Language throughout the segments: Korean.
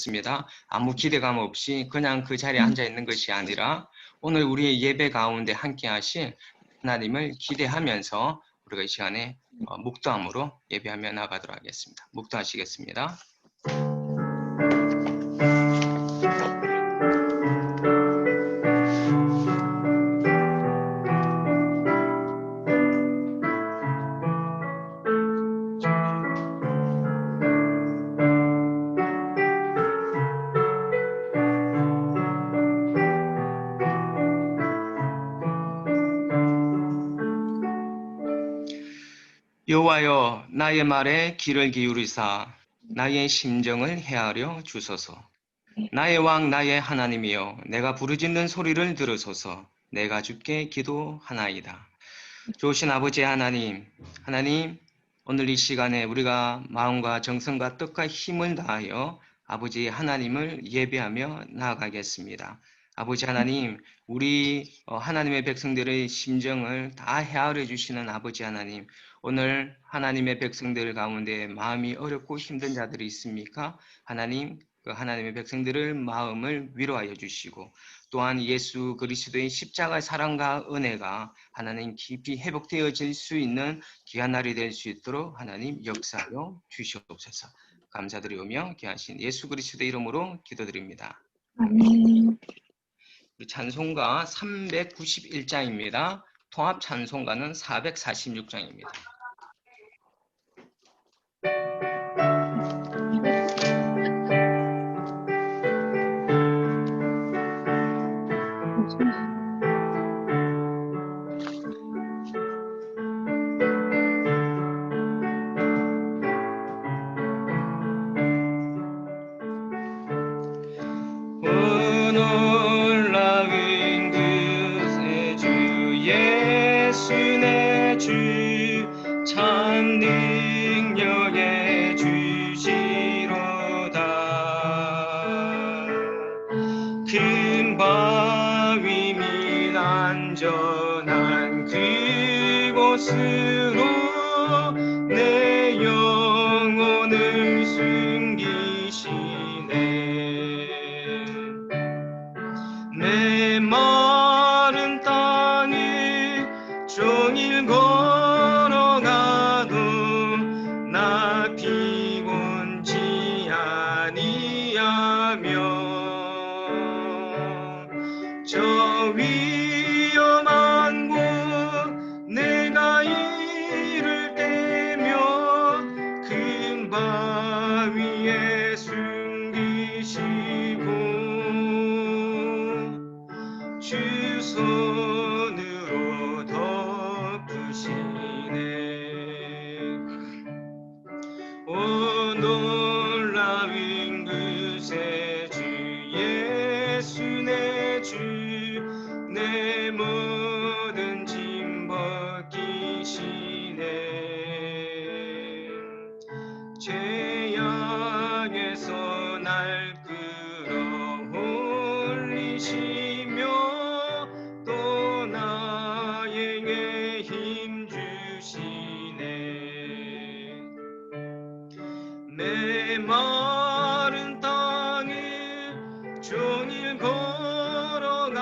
있습니다. 아무 기대감 없이 그냥 그 자리에 앉아 있는 것이 아니라 오늘 우리의 예배 가운데 함께 하실 하나님을 기대하면서 우리가 이 시간에 묵도함으로 예배하며 나가도록 하겠습니다. 묵도하시겠습니다. 여호와여, 나의 말에 귀를 기울이사 나의 심정을 헤아려 주소서. 나의 왕 나의 하나님이여, 내가 부르짖는 소리를 들으소서. 내가 주께 기도하나이다. 좋으신 아버지 하나님, 오늘 이 시간에 우리가 마음과 정성과 뜻과 힘을 다하여 아버지 하나님을 예배하며 나아가겠습니다. 아버지 하나님, 우리 하나님의 백성들의 심정을 다 헤아려 주시는 아버지 하나님, 오늘 하나님의 백성들 가운데 마음이 어렵고 힘든 자들이 있습니까? 하나님, 그 하나님의 백성들의 마음을 위로하여 주시고 또한 예수 그리스도의 십자가의 사랑과 은혜가 하나님 깊이 회복되어질 수 있는 귀한 날이 될 수 있도록 하나님 역사하여 주시옵소서. 감사드리오며 귀하신 예수 그리스도의 이름으로 기도드립니다. 아멘. 찬송가 391장입니다. 통합 찬송가는 446장입니다. 놀라운 그새 주 예수 내 주 참 능력의 주시로다. 큰 바위 및 안전한 그곳으로 내 영혼을 숨기시네. 내 마른 땅을 종일 걸어가도 나 피곤치 아니하며 저 위험한 곳 내가 이를 때며 큰 바위에 숨기시고 주 손으로 덮으시네. 오 놀라운 그새 주 예수 내 주 내 모든 짐 벗기시네. 죄악에서 날 끌어올리시며 또 나에게 힘 주시네. 내 마른 땅을 종일 걸어가도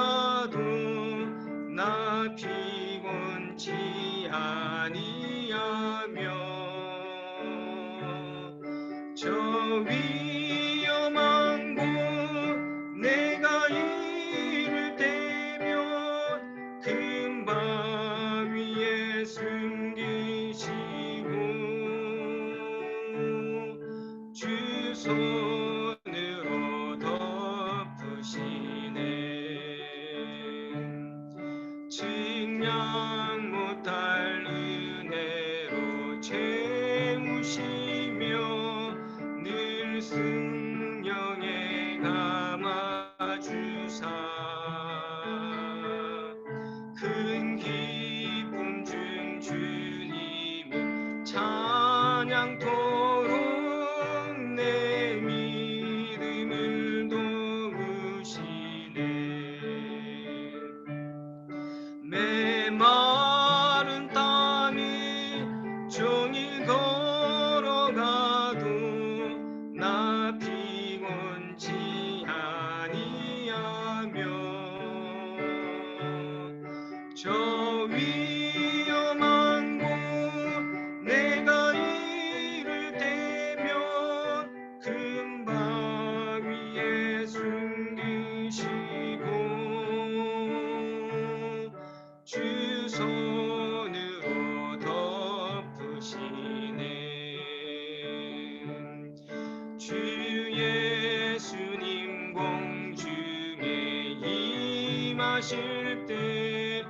하실 때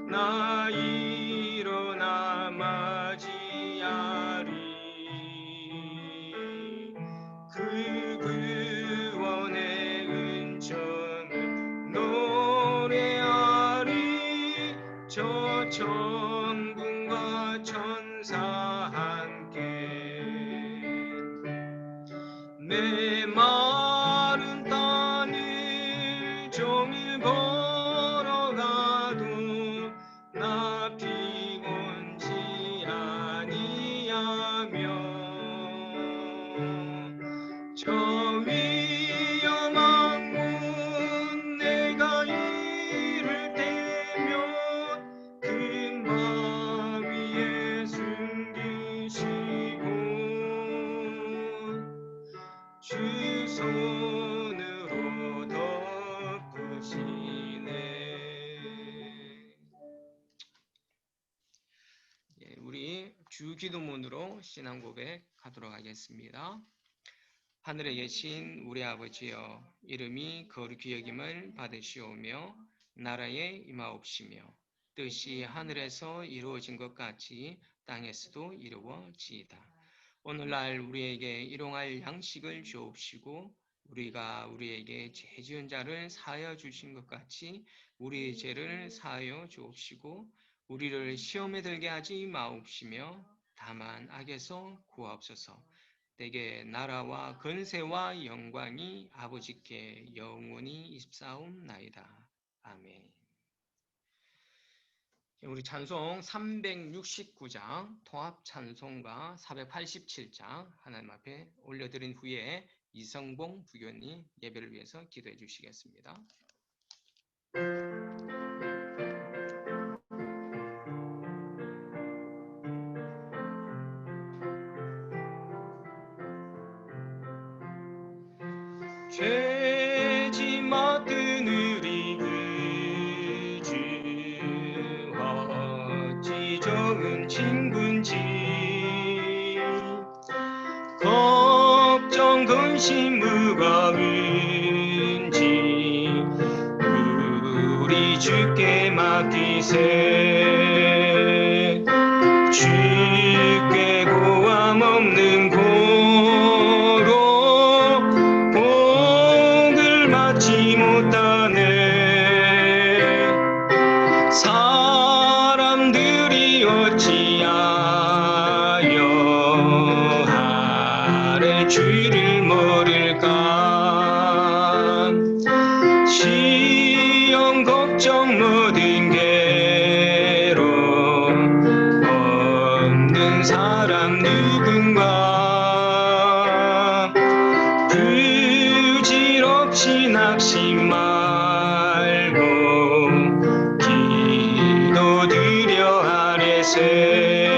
나 일어나 맞이하리. 그 구원의 은총을 노래하리. 저 천군과 천사 함께 내 마른 땅을 종일 걸어가도 나 피곤치 아니하며 저 위험한 곳 내가 이를 때면 금방 위에 숨기시고 주 손으로 덮으시네. 예, 우리 주 기도문으로 신앙 고백하도록 하겠습니다. 하늘에 계신 우리 아버지여, 이름이 거룩히 여김을 받으시오며 나라에 임하옵시며 뜻이 하늘에서 이루어진 것 같이 땅에서도 이루어지이다. 오늘날 우리에게 일용할 양식을 주옵시고 우리가 우리에게 죄 지은 자를 사하여 주신 것 같이 우리의 죄를 사하여 주옵시고 우리를 시험에 들게 하지 마옵시며 다만 악에서 구하옵소서. 내게 나라와 권세와 영광이 아버지께 영원히 있사옵나이다. 아멘. 우리 찬송 369장 통합 찬송가 487장 하나님 앞에 올려드린 후에 이성봉 부교님 예배를 위해서 기도해 주시겠습니다. 죄지 맡은 우리 주 어찌 좋은 친구인지 걱정 근심 무거운지 우리 주께 맡기세. 주께 고함 없는 고로 복을 받지 못하네. 사람들이 어찌하여 하를 주를 모를까. 시험 걱정 모든 괴로움 없는 사람 누군가. 부질없이 낙심 말고 기도드려 하래세.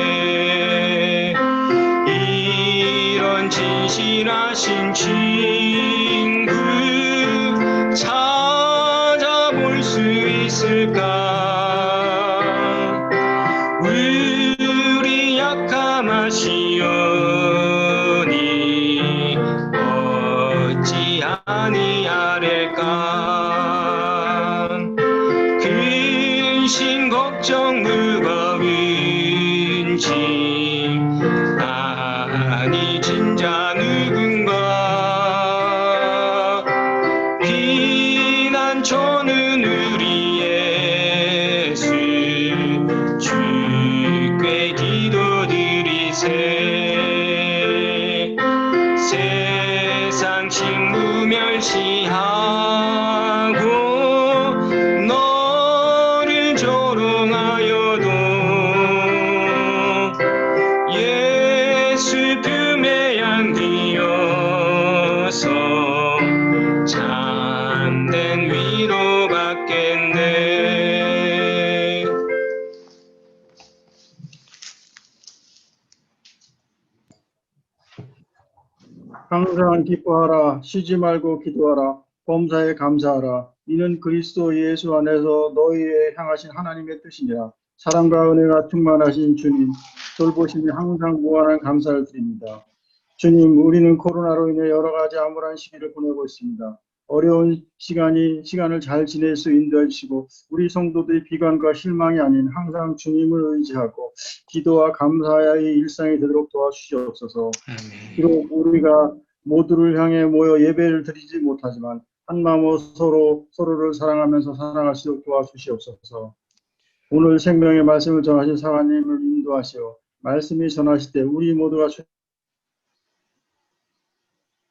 이런 진실하신 친구 찾아볼 수 있을까. 우리 약함하시오니 어찌 아니하릴까. 근심 걱정 무거운지 아니 진짜 누군가. 피난처는 우리 예수 주께 기도드리세. 세상 친구 멸시하고 너를 조롱하여도 예수 품에 안기어서 참된 위로 받겠네. 항상 기뻐하라. 쉬지 말고 기도하라. 범사에 감사하라. 이는 그리스도 예수 안에서 너희에 향하신 하나님의 뜻이니라. 사랑과 은혜가 충만하신 주님, 돌보심이 항상 무한한 감사를 드립니다. 주님, 우리는 코로나로 인해 여러 가지 암울한 시기를 보내고 있습니다. 어려운 시간을 잘 지낼 수 인도해 주시고 우리 성도들의 비관과 실망이 아닌 항상 주님을 의지하고 기도와 감사의 일상이 되도록 도와주시옵소서. 아멘. 비록 우리가 모두를 향해 모여 예배를 드리지 못하지만 한 마음으로 서로를 사랑하면서 살아갈 수 있도록 도와주시옵소서. 오늘 생명의 말씀을 전하신 사관님을 인도하시어 말씀이 전하실 때 우리 모두가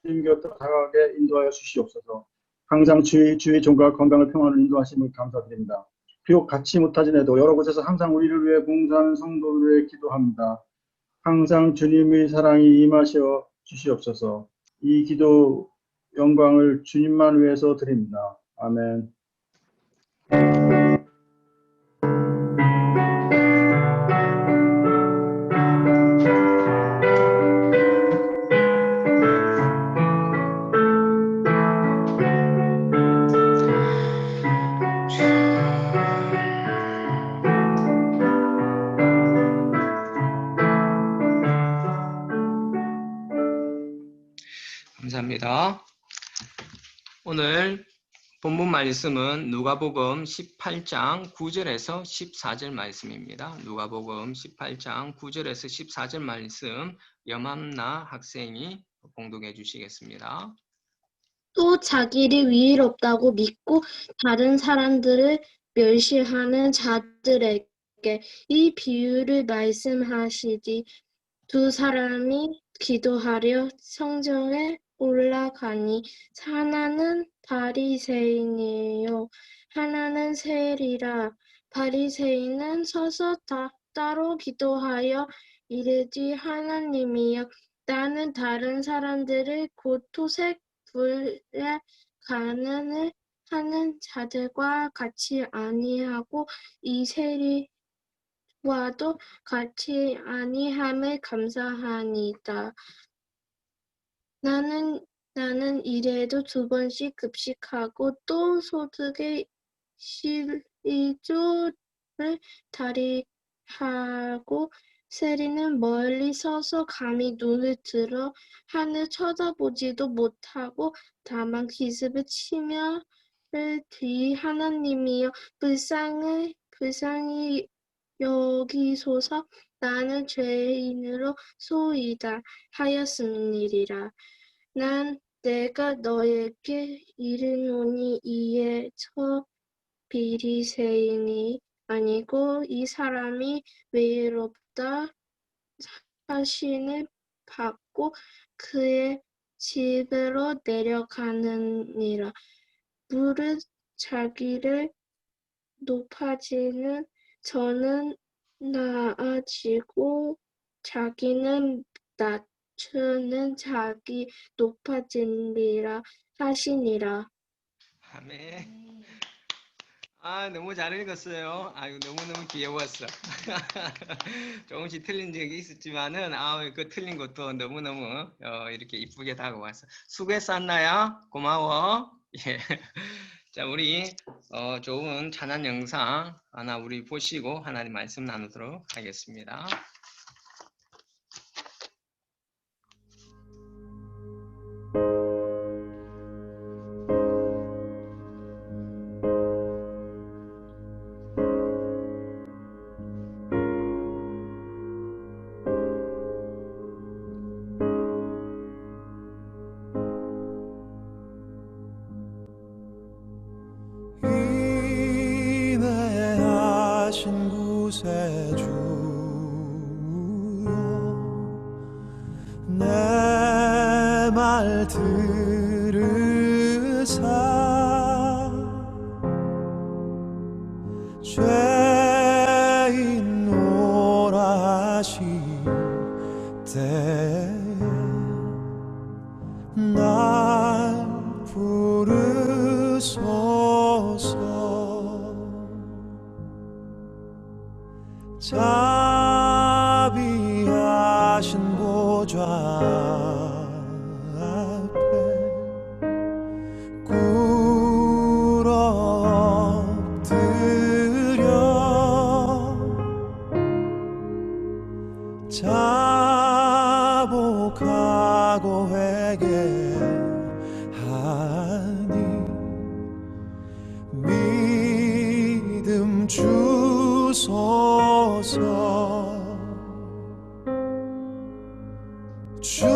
주님 곁으로 다가가게 인도하여 주시옵소서. 항상 주의 종과 건강을 평안을 인도하심을 감사드립니다. 비록 같이 못하지내도 여러 곳에서 항상 우리를 위해 봉사하는 성도들을 위해 기도합니다. 항상 주님의 사랑이 임하시어 주시옵소서. 이 기도 영광을 주님만 위해서 드립니다. 아멘. 감사합니다. 오늘 본문 말씀은 누가복음 18장 9절에서 14절 말씀입니다. 누가복음 18장 9절에서 14절 말씀 염함나 학생이 봉독해 주시겠습니다. 또 자기를 위롭다고 믿고 다른 사람들을 멸시하는 자들에게 이 비유를 말씀하시지. 두 사람이 기도하려 성전에 올라가니 하나는 바리새인이요 하나는 세리라. 바리새인은 서서 따로 기도하여 이르지, 하나님이여, 나는 다른 사람들을 곧 토색 불에 가늠을 하는 자들과 같이 아니하고 이 세리와도 같이 아니함을 감사하니이다. 나는 일에도 2번씩 급식하고 또 소득의 12조를 달이하고 세리는 멀리 서서 감히 눈을 들어 하늘 쳐다보지도 못하고 다만 기습을 치며를 뒤 하나님이여 불쌍히 여기소서, 나는 죄인으로 소이다 하였음이니라. 내가 너에게 이르노니 이에 저 바리새인이 아니고 이 사람이 위롭다 하심을 받고 그의 집으로 내려가느니라. 무릇 자기를 높아지는 저는 나아지고 자기는 낮추는 자기 높아지리라 하시니라. 아멘. 너무 잘 읽었어요. 아유, 너무너무 귀여웠어. 조금씩 틀린 적이 있었지만은, 그 틀린 것도 너무너무, 이렇게 이쁘게 다가왔어. 수고했어, 안나야. 고마워. 예. 자, 우리, 좋은 찬양 영상 하나 우리 보시고 하나님 말씀 나누도록 하겠습니다. 인내하신 구세주여, 내 말 들으사 죄인 오라 하실 때에 날 부르소서. 자비하신 보좌 앞에 꿇어 엎드려 자복하고 회개하니 주소서. 주여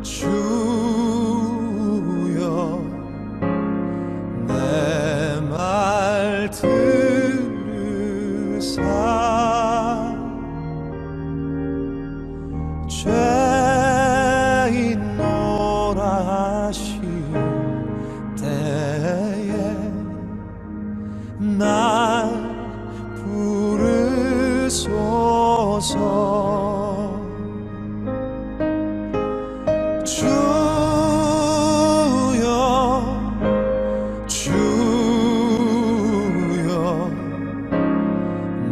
주여 내 말 들으사 죄인노라 하실 때에 날 부르소서. 주여 주여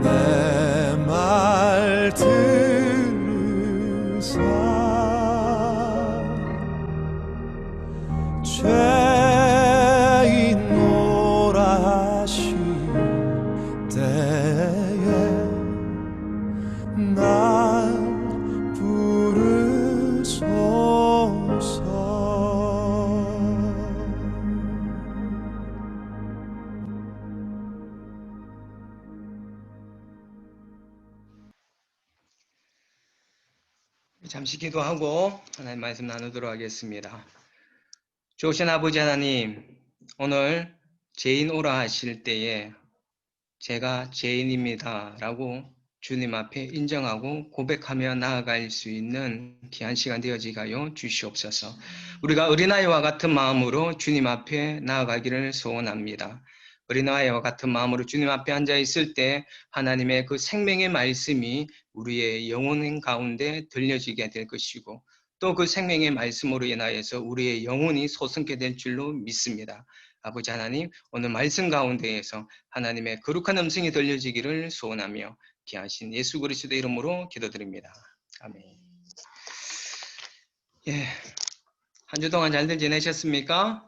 내 말 들으사 죄인노라 하실 때에 날 부르소서. 잠시 기도하고 하나님 말씀 나누도록 하겠습니다. 좋으신 아버지 하나님, 오늘 죄인 오라 하실 때에 제가 죄인입니다 라고 주님 앞에 인정하고 고백하며 나아갈 수 있는 귀한 시간 되어지게 하여 주시옵소서. 우리가 어린아이와 같은 마음으로 주님 앞에 나아가기를 소원합니다. 어린아이와 같은 마음으로 주님 앞에 앉아 있을 때 하나님의 그 생명의 말씀이 우리의 영혼 가운데 들려지게 될 것이고 또 그 생명의 말씀으로 인하여서 우리의 영혼이 솟게 될 줄로 믿습니다. 아버지 하나님, 오늘 말씀 가운데에서 하나님의 거룩한 음성이 들려지기를 소원하며 귀하신 예수 그리스도의 이름으로 기도드립니다. 아멘. 예, 한 주 동안 잘들 지내셨습니까?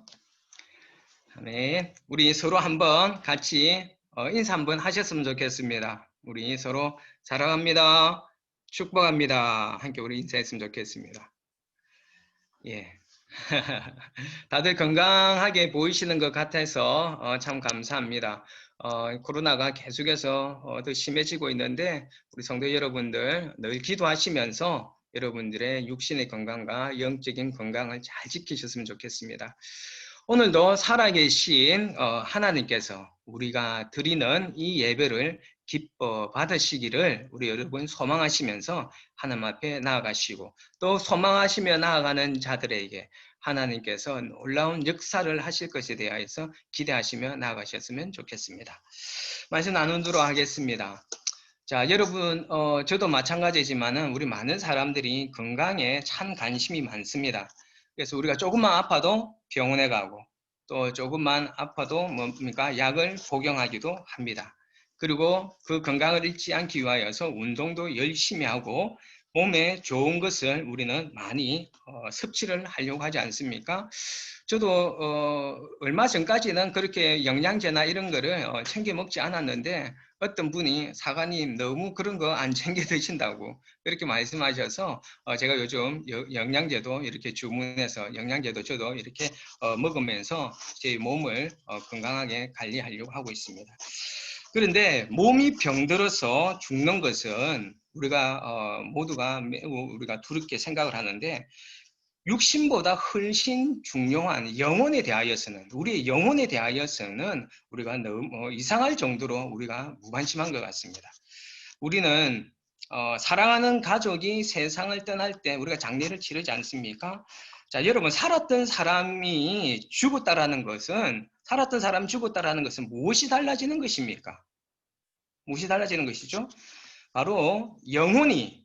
아멘. 우리 서로 한번 같이 인사 한번 하셨으면 좋겠습니다. 우리 서로 사랑합니다. 축복합니다. 함께 우리 인사했으면 좋겠습니다. 예. 다들 건강하게 보이시는 것 같아서 참 감사합니다. 코로나가 계속해서 더 심해지고 있는데 우리 성도 여러분들 늘 기도하시면서 여러분들의 육신의 건강과 영적인 건강을 잘 지키셨으면 좋겠습니다. 오늘도 살아계신 하나님께서 우리가 드리는 이 예배를 기뻐 받으시기를 우리 여러분 소망하시면서 하나님 앞에 나아가시고 또 소망하시며 나아가는 자들에게 하나님께서 놀라운 역사를 하실 것에 대하여서 기대하시며 나아가셨으면 좋겠습니다. 말씀 나누도록 하겠습니다. 자, 여러분, 저도 마찬가지지만은 우리 많은 사람들이 건강에 참 관심이 많습니다. 그래서 우리가 조금만 아파도 병원에 가고 또 조금만 아파도 뭡니까? 약을 복용하기도 합니다. 그리고 그 건강을 잃지 않기 위하여서 운동도 열심히 하고 몸에 좋은 것을 우리는 많이 섭취를 하려고 하지 않습니까? 저도 얼마 전까지는 그렇게 영양제나 이런 거를 챙겨 먹지 않았는데 어떤 분이 사관님 너무 그런 거 안 챙겨 드신다고 그렇게 말씀하셔서 제가 요즘 영양제도 이렇게 주문해서 영양제도 저도 이렇게 먹으면서 제 몸을 건강하게 관리하려고 하고 있습니다. 그런데 몸이 병들어서 죽는 것은 우리가 모두가 매우 우리가 두렵게 생각을 하는데 육신보다 훨씬 중요한 영혼에 대하여서는 우리의 영혼에 대하여서는 우리가 너무 이상할 정도로 우리가 무관심한 것 같습니다. 우리는 사랑하는 가족이 세상을 떠날 때 우리가 장례를 치르지 않습니까? 자, 여러분 살았던 사람이 죽었다라는 것은 무엇이 달라지는 것입니까? 무엇이 달라지는 것이죠? 바로 영혼이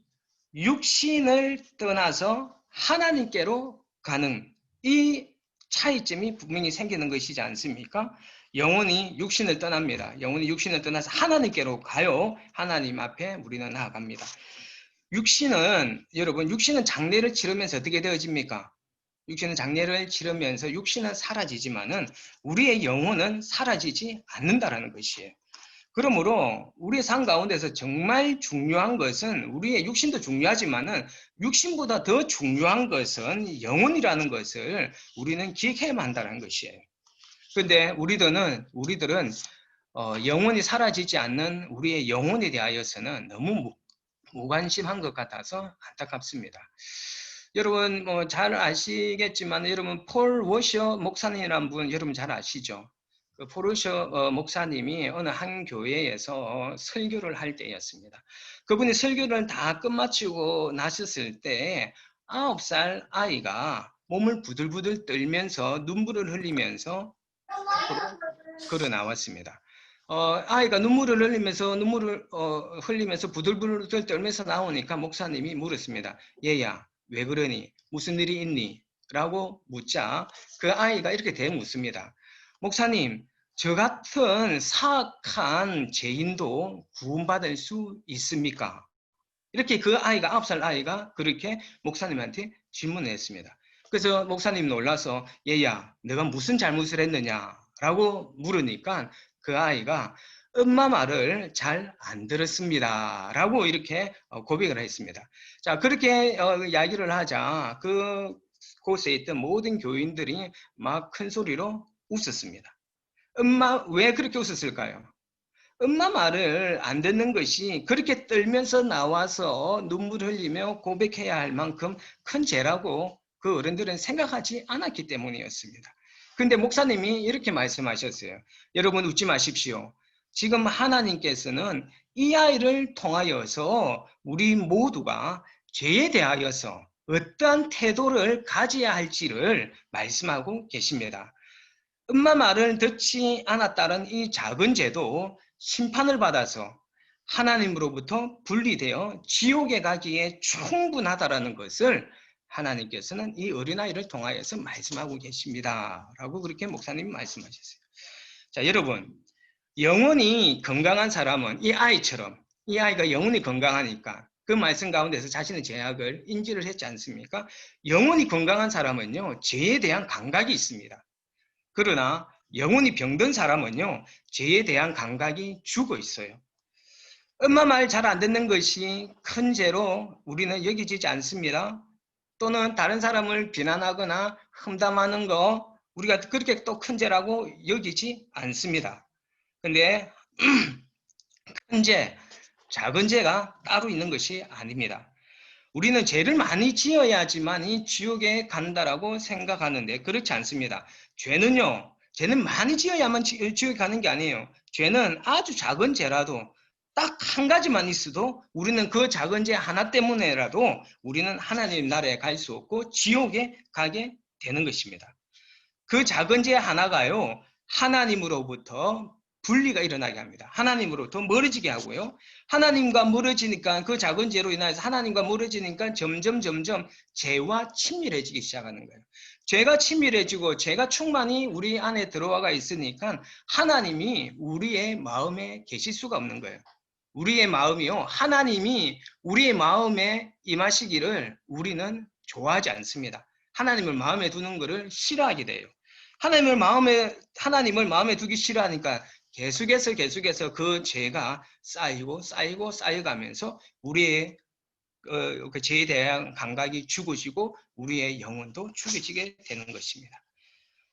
육신을 떠나서 하나님께로 가는 이 차이점이 분명히 생기는 것이지 않습니까? 영혼이 육신을 떠납니다. 영혼이 육신을 떠나서 하나님께로 가요. 하나님 앞에 우리는 나아갑니다. 여러분, 육신은 장례를 치르면서 어떻게 되어집니까? 육신은 장례를 치르면서 육신은 사라지지만은 우리의 영혼은 사라지지 않는다라는 것이에요. 그러므로 우리의 삶 가운데서 정말 중요한 것은 우리의 육신도 중요하지만은 육신보다 더 중요한 것은 영혼이라는 것을 우리는 기억해야만 한다는 것이에요. 그런데 우리들은 영원히 사라지지 않는 우리의 영혼에 대하여서는 너무 무관심한 것 같아서 안타깝습니다. 여러분 뭐 잘 아시겠지만 여러분 폴 워셔 목사님이라는 분 여러분 잘 아시죠? 그 폴 워셔 목사님이 어느 한 교회에서 설교를 할 때였습니다. 그분이 설교를 다 끝마치고 나셨을 때 9살 아이가 몸을 부들부들 떨면서 눈물을 흘리면서 앞으로 걸어 나왔습니다. 아이가 눈물을 흘리면서 부들부들 떨면서 나오니까 목사님이 물었습니다. 얘야, 왜 그러니? 무슨 일이 있니? 라고 묻자 그 아이가 이렇게 대묻습니다. 목사님, 저 같은 사악한 죄인도 구원받을 수 있습니까? 이렇게 그 아이가 9살 아이가 그렇게 목사님한테 질문했습니다. 그래서 목사님 놀라서 얘야, 내가 무슨 잘못을 했느냐? 라고 물으니까 그 아이가 엄마 말을 잘 안 들었습니다. 라고 이렇게 고백을 했습니다. 자, 그렇게 이야기를 하자 그곳에 있던 모든 교인들이 막 큰 소리로 웃었습니다. 엄마, 왜 그렇게 웃었을까요? 엄마 말을 안 듣는 것이 그렇게 떨면서 나와서 눈물 흘리며 고백해야 할 만큼 큰 죄라고 그 어른들은 생각하지 않았기 때문이었습니다. 근데 목사님이 이렇게 말씀하셨어요. 여러분 웃지 마십시오. 지금 하나님께서는 이 아이를 통하여서 우리 모두가 죄에 대하여서 어떠한 태도를 가져야 할지를 말씀하고 계십니다. 엄마 말을 듣지 않았다는 이 작은 죄도 심판을 받아서 하나님으로부터 분리되어 지옥에 가기에 충분하다라는 것을 하나님께서는 이 어린아이를 통하여서 말씀하고 계십니다. 라고 그렇게 목사님이 말씀하셨어요. 자, 여러분, 영혼이 건강한 사람은 이 아이처럼, 이 아이가 영혼이 건강하니까 그 말씀 가운데서 자신의 죄악을 인지를 했지 않습니까? 영혼이 건강한 사람은요, 죄에 대한 감각이 있습니다. 그러나 영혼이 병든 사람은요, 죄에 대한 감각이 죽어 있어요. 엄마 말 잘 안 듣는 것이 큰 죄로 우리는 여기지지 않습니다. 또는 다른 사람을 비난하거나 험담하는 거 우리가 그렇게 또 큰 죄라고 여기지 않습니다. 근데 큰 죄, 작은 죄가 따로 있는 것이 아닙니다. 우리는 죄를 많이 지어야지만이 지옥에 간다라고 생각하는데 그렇지 않습니다. 죄는 많이 지어야만 지옥에 가는 게 아니에요. 죄는 아주 작은 죄라도 딱 한 가지만 있어도 우리는 그 작은 죄 하나 때문에라도 우리는 하나님 나라에 갈 수 없고 지옥에 가게 되는 것입니다. 그 작은 죄 하나가요, 하나님으로부터 분리가 일어나게 합니다. 하나님으로부터 멀어지게 하고요. 하나님과 멀어지니까 그 작은 죄로 인해서 하나님과 멀어지니까 점점 죄와 친밀해지기 시작하는 거예요. 죄가 친밀해지고 죄가 충만히 우리 안에 들어와가 있으니까 하나님이 우리의 마음에 계실 수가 없는 거예요. 우리의 마음이요, 하나님이 우리의 마음에 임하시기를 우리는 좋아하지 않습니다. 하나님을 마음에 두는 것을 싫어하게 돼요. 하나님을 마음에 두기 싫어하니까 계속해서 그 죄가 쌓여가면서 우리의 그 죄에 대한 감각이 죽어지고 우리의 영혼도 죽어지게 되는 것입니다.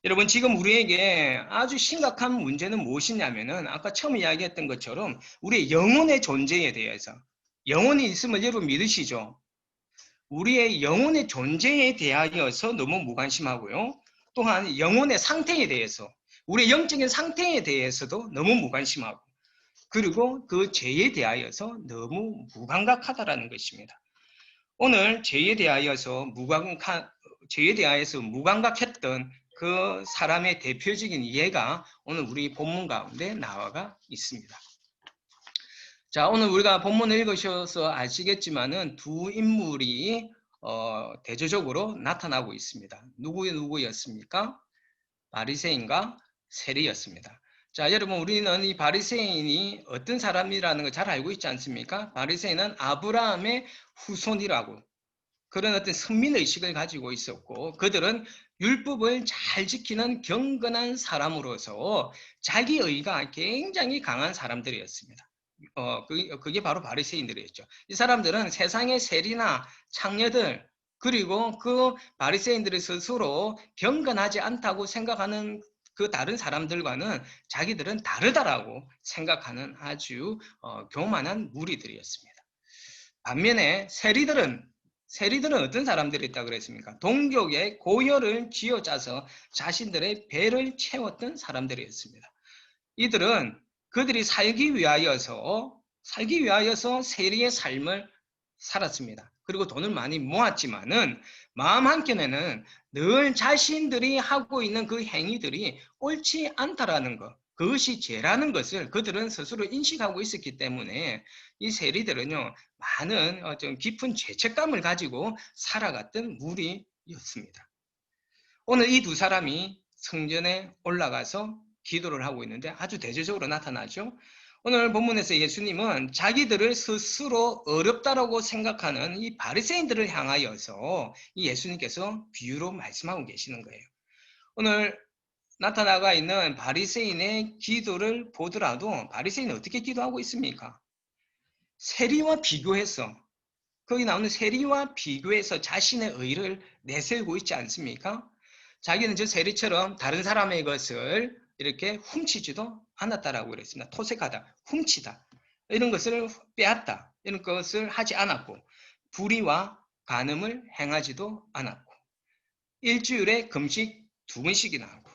여러분, 지금 우리에게 아주 심각한 문제는 무엇이냐면은 아까 처음 이야기했던 것처럼 우리의 영혼의 존재에 대해서, 영혼이 있음을 여러분 믿으시죠? 우리의 영혼의 존재에 대하여서 너무 무관심하고요. 또한 영혼의 상태에 대해서, 우리의 영적인 상태에 대해서도 너무 무관심하고, 그리고 그 죄에 대하여서 너무 무감각하다라는 것입니다. 오늘 죄에 대하여서 무감각했던 그 사람의 대표적인 예가 오늘 우리 본문 가운데 나와가 있습니다. 자, 오늘 우리가 본문을 읽으셔서 아시겠지만은 두 인물이 대조적으로 나타나고 있습니다. 누구였습니까? 바리새인과 세리였습니다. 자, 여러분, 우리는 이 바리새인이 어떤 사람이라는 걸 잘 알고 있지 않습니까? 바리새인은 아브라함의 후손이라고 그런 어떤 선민의식을 가지고 있었고, 그들은 율법을 잘 지키는 경건한 사람으로서 자기의가 굉장히 강한 사람들이었습니다. 그게 바로 바리새인들이었죠. 이 사람들은 세상의 세리나 창녀들, 그리고 그 바리새인들이 스스로 경건하지 않다고 생각하는 그 다른 사람들과는 자기들은 다르다라고 생각하는 아주 교만한 무리들이었습니다. 반면에 세리들은 어떤 사람들이 있다고 그랬습니까? 동족의 고열을 쥐어짜서 자신들의 배를 채웠던 사람들이었습니다. 이들은 그들이 살기 위하여서 세리의 삶을 살았습니다. 그리고 돈을 많이 모았지만은 마음 한켠에는 늘 자신들이 하고 있는 그 행위들이 옳지 않다라는 것, 그것이 죄라는 것을 그들은 스스로 인식하고 있었기 때문에 이 세리들은요, 많은 좀 깊은 죄책감을 가지고 살아갔던 무리였습니다. 오늘 이 두 사람이 성전에 올라가서 기도를 하고 있는데 아주 대조적으로 나타나죠. 오늘 본문에서 예수님은 자기들을 스스로 어렵다라고 생각하는 이 바리새인들을 향하여서 이 예수님께서 비유로 말씀하고 계시는 거예요. 오늘 나타나가 있는 바리새인의 기도를 보더라도 바리새인은 어떻게 기도하고 있습니까? 세리와 비교해서, 거기 나오는 세리와 비교해서 자신의 의를 내세우고 있지 않습니까? 자기는 저 세리처럼 다른 사람의 것을 이렇게 훔치지도 않았다라고 그랬습니다. 토색하다, 훔치다, 이런 것을 빼앗다, 이런 것을 하지 않았고, 불의와 간음을 행하지도 않았고, 일주일에 금식 2번씩이나 하고,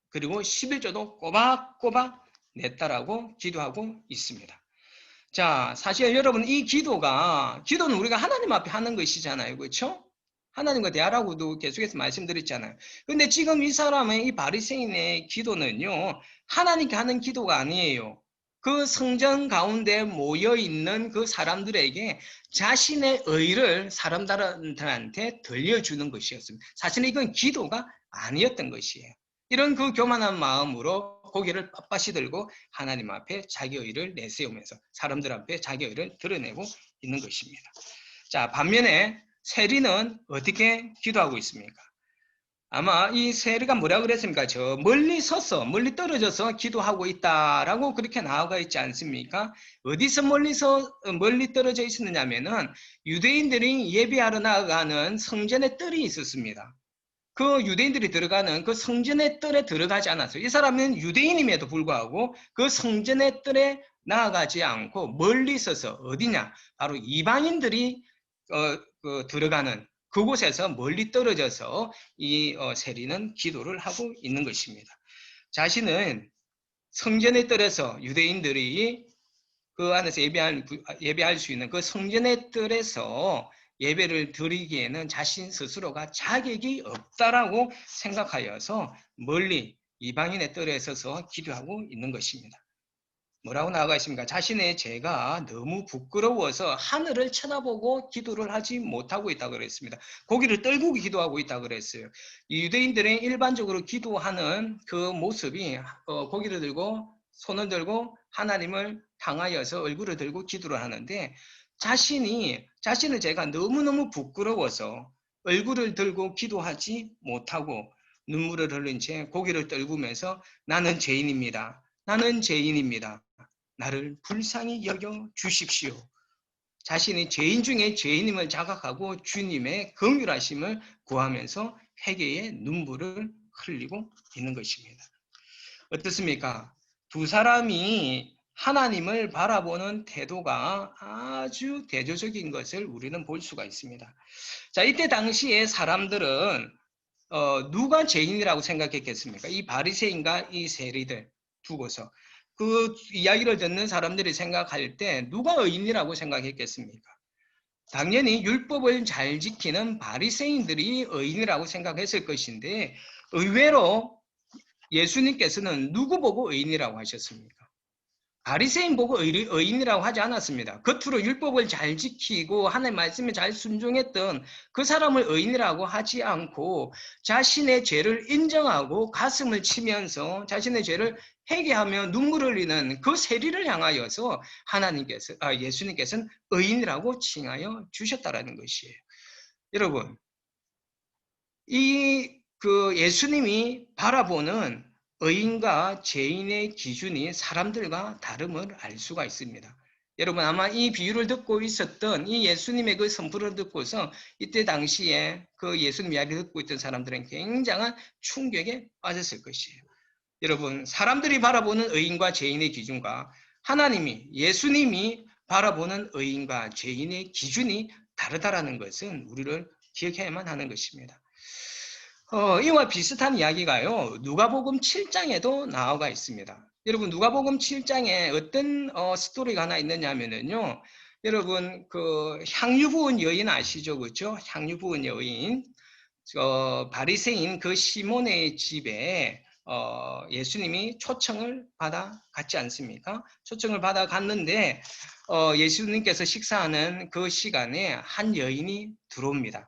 그리고 11조도 꼬박꼬박 냈다라고 기도하고 있습니다. 자, 사실 여러분, 이 기도는 우리가 하나님 앞에 하는 것이잖아요. 그렇죠? 하나님과 대화라고도 계속해서 말씀드렸잖아요. 근데 지금 이 사람의, 이 바리새인의 기도는요, 하나님께 하는 기도가 아니에요. 그 성전 가운데 모여있는 그 사람들에게 자신의 의를 사람들한테 들려주는 것이었습니다. 사실 이건 기도가 아니었던 것이에요. 이런 그 교만한 마음으로 고개를 빳빳이 들고 하나님 앞에 자기 의를 내세우면서 사람들 앞에 자기 의를 드러내고 있는 것입니다. 자, 반면에 세리는 어떻게 기도하고 있습니까? 아마 이 세리가 뭐라고 그랬습니까? 저 멀리 떨어져서 기도하고 있다라고 그렇게 나와 있지 않습니까? 어디서 멀리 떨어져 있었느냐면은 유대인들이 예배하러 나가는 성전의 뜰이 있었습니다. 그 유대인들이 들어가는 그 성전의 뜰에 들어가지 않았어요. 이 사람은 유대인임에도 불구하고 그 성전의 뜰에 나아가지 않고 멀리 있어서 어디냐? 바로 이방인들이 들어가는 그곳에서 멀리 떨어져서 이 세리는 기도를 하고 있는 것입니다. 자신은 성전의 뜰에서 유대인들이 그 안에서 예배할 수 있는 그 성전의 뜰에서 예배를 드리기에는 자신 스스로가 자격이 없다라고 생각하여서 멀리 이방인의 뜰에 서서 기도하고 있는 것입니다. 뭐라고 나와 있습니까? 자신의 죄가 너무 부끄러워서 하늘을 쳐다보고 기도를 하지 못하고 있다고 그랬습니다. 고개를 떨구고 기도하고 있다고 그랬어요. 유대인들이 일반적으로 기도하는 그 모습이 고개를 들고 손을 들고 하나님을 향하여서 얼굴을 들고 기도를 하는데 자신의 죄가 너무너무 부끄러워서 얼굴을 들고 기도하지 못하고 눈물을 흘린 채 고개를 떨구면서 나는 죄인입니다. 나를 불쌍히 여겨 주십시오. 자신이 죄인 중에 죄인임을 자각하고 주님의 긍휼하심을 구하면서 회개의 눈물을 흘리고 있는 것입니다. 어떻습니까? 두 사람이 하나님을 바라보는 태도가 아주 대조적인 것을 우리는 볼 수가 있습니다. 자, 이때 당시에 사람들은 누가 죄인이라고 생각했겠습니까? 이 바리새인과 이 세리들 두고서 그 이야기를 듣는 사람들이 생각할 때 누가 의인이라고 생각했겠습니까? 당연히 율법을 잘 지키는 바리새인들이 의인이라고 생각했을 것인데 의외로 예수님께서는 누구 보고 의인이라고 하셨습니까? 바리새인 보고 의인이라고 하지 않았습니다. 겉으로 율법을 잘 지키고 하나님의 말씀에 잘 순종했던 그 사람을 의인이라고 하지 않고 자신의 죄를 인정하고 가슴을 치면서 자신의 죄를 회개하며 눈물을 흘리는 그 세리를 향하여서 예수님께서는 의인이라고 칭하여 주셨다라는 것이에요. 여러분, 예수님이 바라보는 의인과 죄인의 기준이 사람들과 다름을 알 수가 있습니다. 여러분 아마 이 비유를 듣고 있었던 이 예수님의 그 선포를 듣고서 이때 당시에 그 예수님 이야기를 듣고 있던 사람들은 굉장한 충격에 빠졌을 것이에요. 여러분, 사람들이 바라보는 의인과 죄인의 기준과 하나님이, 예수님이 바라보는 의인과 죄인의 기준이 다르다라는 것은 우리를 기억해야만 하는 것입니다. 이와 비슷한 이야기가요, 누가복음 7장에도 나와 있습니다. 여러분, 누가복음 7장에 어떤 스토리가 하나 있느냐면요, 여러분, 그 향유 부은 여인 아시죠? 그렇죠? 향유 부은 여인. 바리새인 그 시몬의 집에 예수님이 초청을 받아 갔지 않습니까? 초청을 받아 갔는데 예수님께서 식사하는 그 시간에 한 여인이 들어옵니다.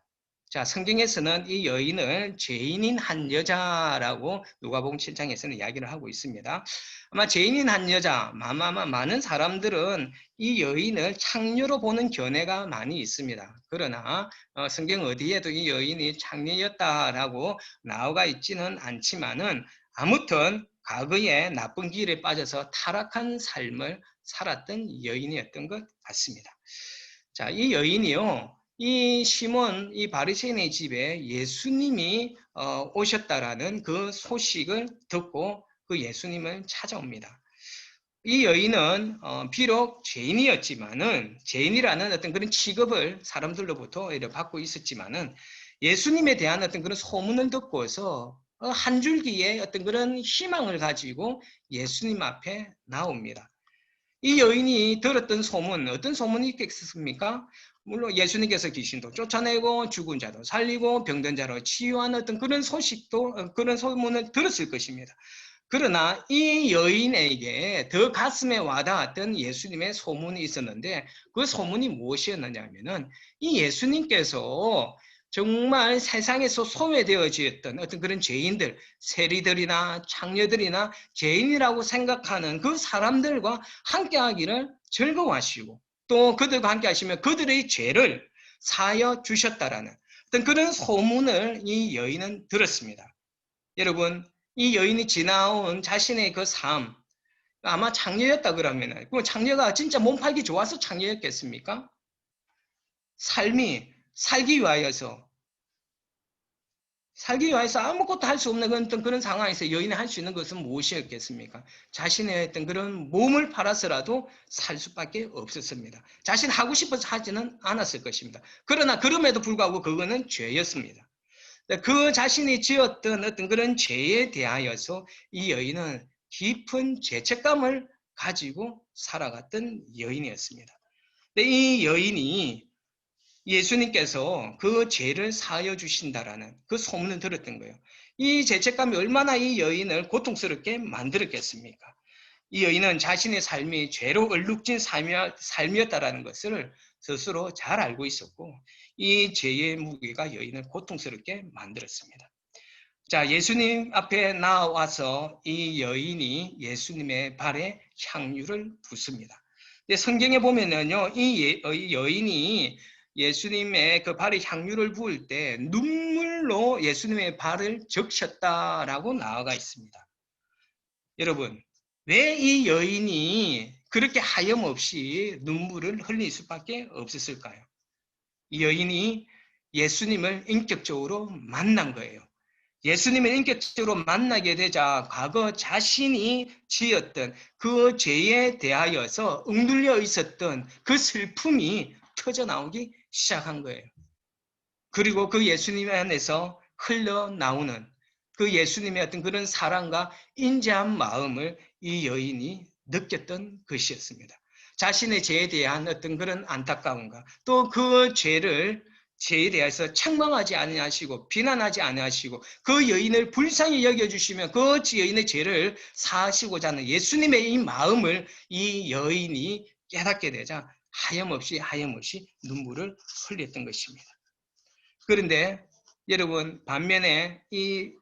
자, 성경에서는 이 여인을 죄인인 한 여자라고 누가복음 7장에서는 이야기를 하고 있습니다. 아마 죄인인 한 여자, 많은 사람들은 이 여인을 창녀로 보는 견해가 많이 있습니다. 그러나 성경 어디에도 이 여인이 창녀였다라고 나와 있지는 않지만은 아무튼 과거에 나쁜 길에 빠져서 타락한 삶을 살았던 여인이었던 것 같습니다. 자, 이 여인이요, 이 시몬, 이 바리새인의 집에 예수님이 오셨다라는 그 소식을 듣고 그 예수님을 찾아옵니다. 이 여인은 비록 죄인이었지만은, 죄인이라는 어떤 그런 취급을 사람들로부터 받고 있었지만은 예수님에 대한 어떤 그런 소문을 듣고서 한 줄기의 어떤 그런 희망을 가지고 예수님 앞에 나옵니다. 이 여인이 들었던 소문, 어떤 소문이 있겠습니까? 물론 예수님께서 귀신도 쫓아내고 죽은 자도 살리고 병든 자로 치유한 어떤 그런 소식도, 그런 소문을 들었을 것입니다. 그러나 이 여인에게 더 가슴에 와닿았던 예수님의 소문이 있었는데, 그 소문이 무엇이었느냐 하면은 이 예수님께서 정말 세상에서 소외되어졌던 어떤 그런 죄인들, 세리들이나 창녀들이나 죄인이라고 생각하는 그 사람들과 함께하기를 즐거워하시고, 또 그들과 함께하시면 그들의 죄를 사여 주셨다라는 어떤 그런 소문을 이 여인은 들었습니다. 여러분, 이 여인이 지나온 자신의 그 삶, 아마 창녀였다 그러면은, 그 창녀가 진짜 몸팔기 좋아서 창녀였겠습니까? 삶이 살기 위하여서 아무것도 할 수 없는 그런 상황에서 여인이 할 수 있는 것은 무엇이었겠습니까? 자신의 어떤 그런 몸을 팔아서라도 살 수밖에 없었습니다. 자신 하고 싶어서 하지는 않았을 것입니다. 그러나 그럼에도 불구하고 그거는 죄였습니다. 그 자신이 지었던 어떤 그런 죄에 대하여서 이 여인은 깊은 죄책감을 가지고 살아갔던 여인이었습니다. 근데 이 여인이 예수님께서 그 죄를 사하여 주신다라는 그 소문을 들었던 거예요. 이 죄책감이 얼마나 이 여인을 고통스럽게 만들었겠습니까? 이 여인은 자신의 삶이 죄로 얼룩진 삶이었다라는 것을 스스로 잘 알고 있었고, 이 죄의 무게가 여인을 고통스럽게 만들었습니다. 자, 예수님 앞에 나와서 이 여인이 예수님의 발에 향유를 붓습니다. 근데 성경에 보면은요, 이 여인이 예수님의 그 발에 향유를 부을 때 눈물로 예수님의 발을 적셨다라고 나와 있습니다. 여러분, 왜 이 여인이 그렇게 하염없이 눈물을 흘릴 수밖에 없었을까요? 이 여인이 예수님을 인격적으로 만난 거예요. 예수님을 인격적으로 만나게 되자 과거 자신이 지었던 그 죄에 대하여서 억눌려 있었던 그 슬픔이 터져나오기 시작한 거예요. 그리고 그 예수님 안에서 흘러나오는 그 예수님의 어떤 그런 사랑과 인자한 마음을 이 여인이 느꼈던 것이었습니다. 자신의 죄에 대한 어떤 그런 안타까움과 또 그 죄에 대해서 책망하지 아니하시고 비난하지 아니하시고 그 여인을 불쌍히 여겨주시며 그 여인의 죄를 사하시고자 하는 예수님의 이 마음을 이 여인이 깨닫게 되자 하염없이 눈물을 흘렸던 것입니다. 그런데 여러분, 반면에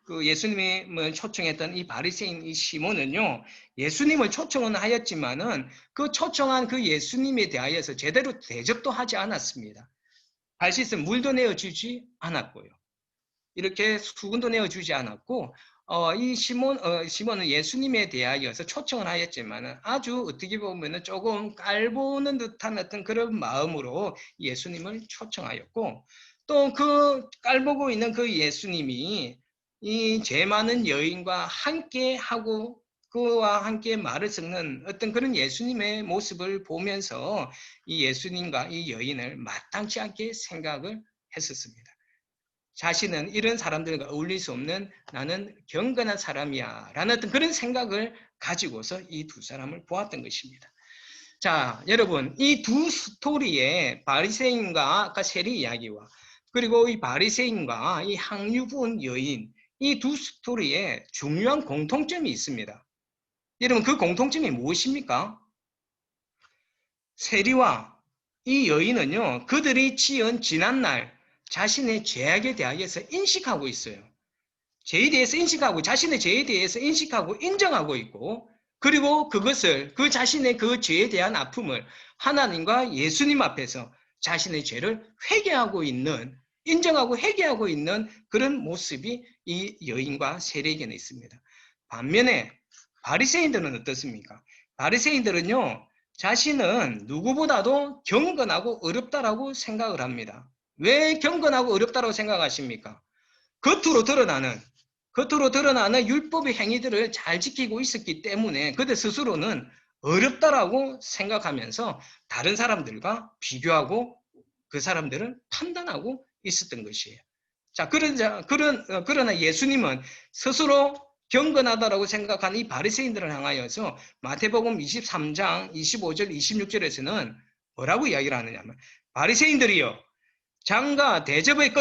그 예수님을 초청했던 이 바리새인 이 시몬은요, 예수님을 초청은 하였지만은 그 초청한 그 예수님에 대하여서 제대로 대접도 하지 않았습니다. 할 수 있으면 물도 내어주지 않았고요. 이렇게 수건도 내어주지 않았고, 이 시몬은 예수님에 대하여서 초청을 하였지만은 아주 어떻게 보면은 조금 깔보는 듯한 어떤 그런 마음으로 예수님을 초청하였고, 또 그 깔보고 있는 그 예수님이 이 죄 많은 여인과 함께 하고 그와 함께 말을 섞는 어떤 그런 예수님의 모습을 보면서 이 예수님과 이 여인을 마땅치 않게 생각을 했었습니다. 자신은 이런 사람들과 어울릴 수 없는 나는 경건한 사람이야 라는 어떤 그런 생각을 가지고서 이 두 사람을 보았던 것입니다. 자, 여러분, 이 두 스토리의 바리새인과 아까 세리 이야기와 그리고 이 바리새인과 이 항유 부은 여인, 이 두 스토리에 중요한 공통점이 있습니다. 여러분, 그 공통점이 무엇입니까? 세리와 이 여인은요, 그들이 지은 지난날 자신의 죄악에 대해서 인식하고 있어요. 죄에 대해서 인식하고 자신의 죄에 대해서 인식하고 인정하고 있고, 그리고 그것을 그 자신의 그 죄에 대한 아픔을 하나님과 예수님 앞에서 자신의 죄를 회개하고 있는, 인정하고 회개하고 있는 그런 모습이 이 여인과 세리에게는 있습니다. 반면에 바리새인들은 어떻습니까? 바리새인들은요, 자신은 누구보다도 경건하고 어렵다라고 생각을 합니다. 왜 경건하고 어렵다고 생각하십니까? 겉으로 드러나는 율법의 행위들을 잘 지키고 있었기 때문에 그들 스스로는 어렵다라고 생각하면서 다른 사람들과 비교하고 그 사람들을 판단하고 있었던 것이에요. 자, 그러나 예수님은 스스로 경건하다라고 생각하는 이 바리새인들을 향하여서 마태복음 23장 25절 26절에서는 뭐라고 이야기를 하느냐면 바리새인들이여 장과 대접의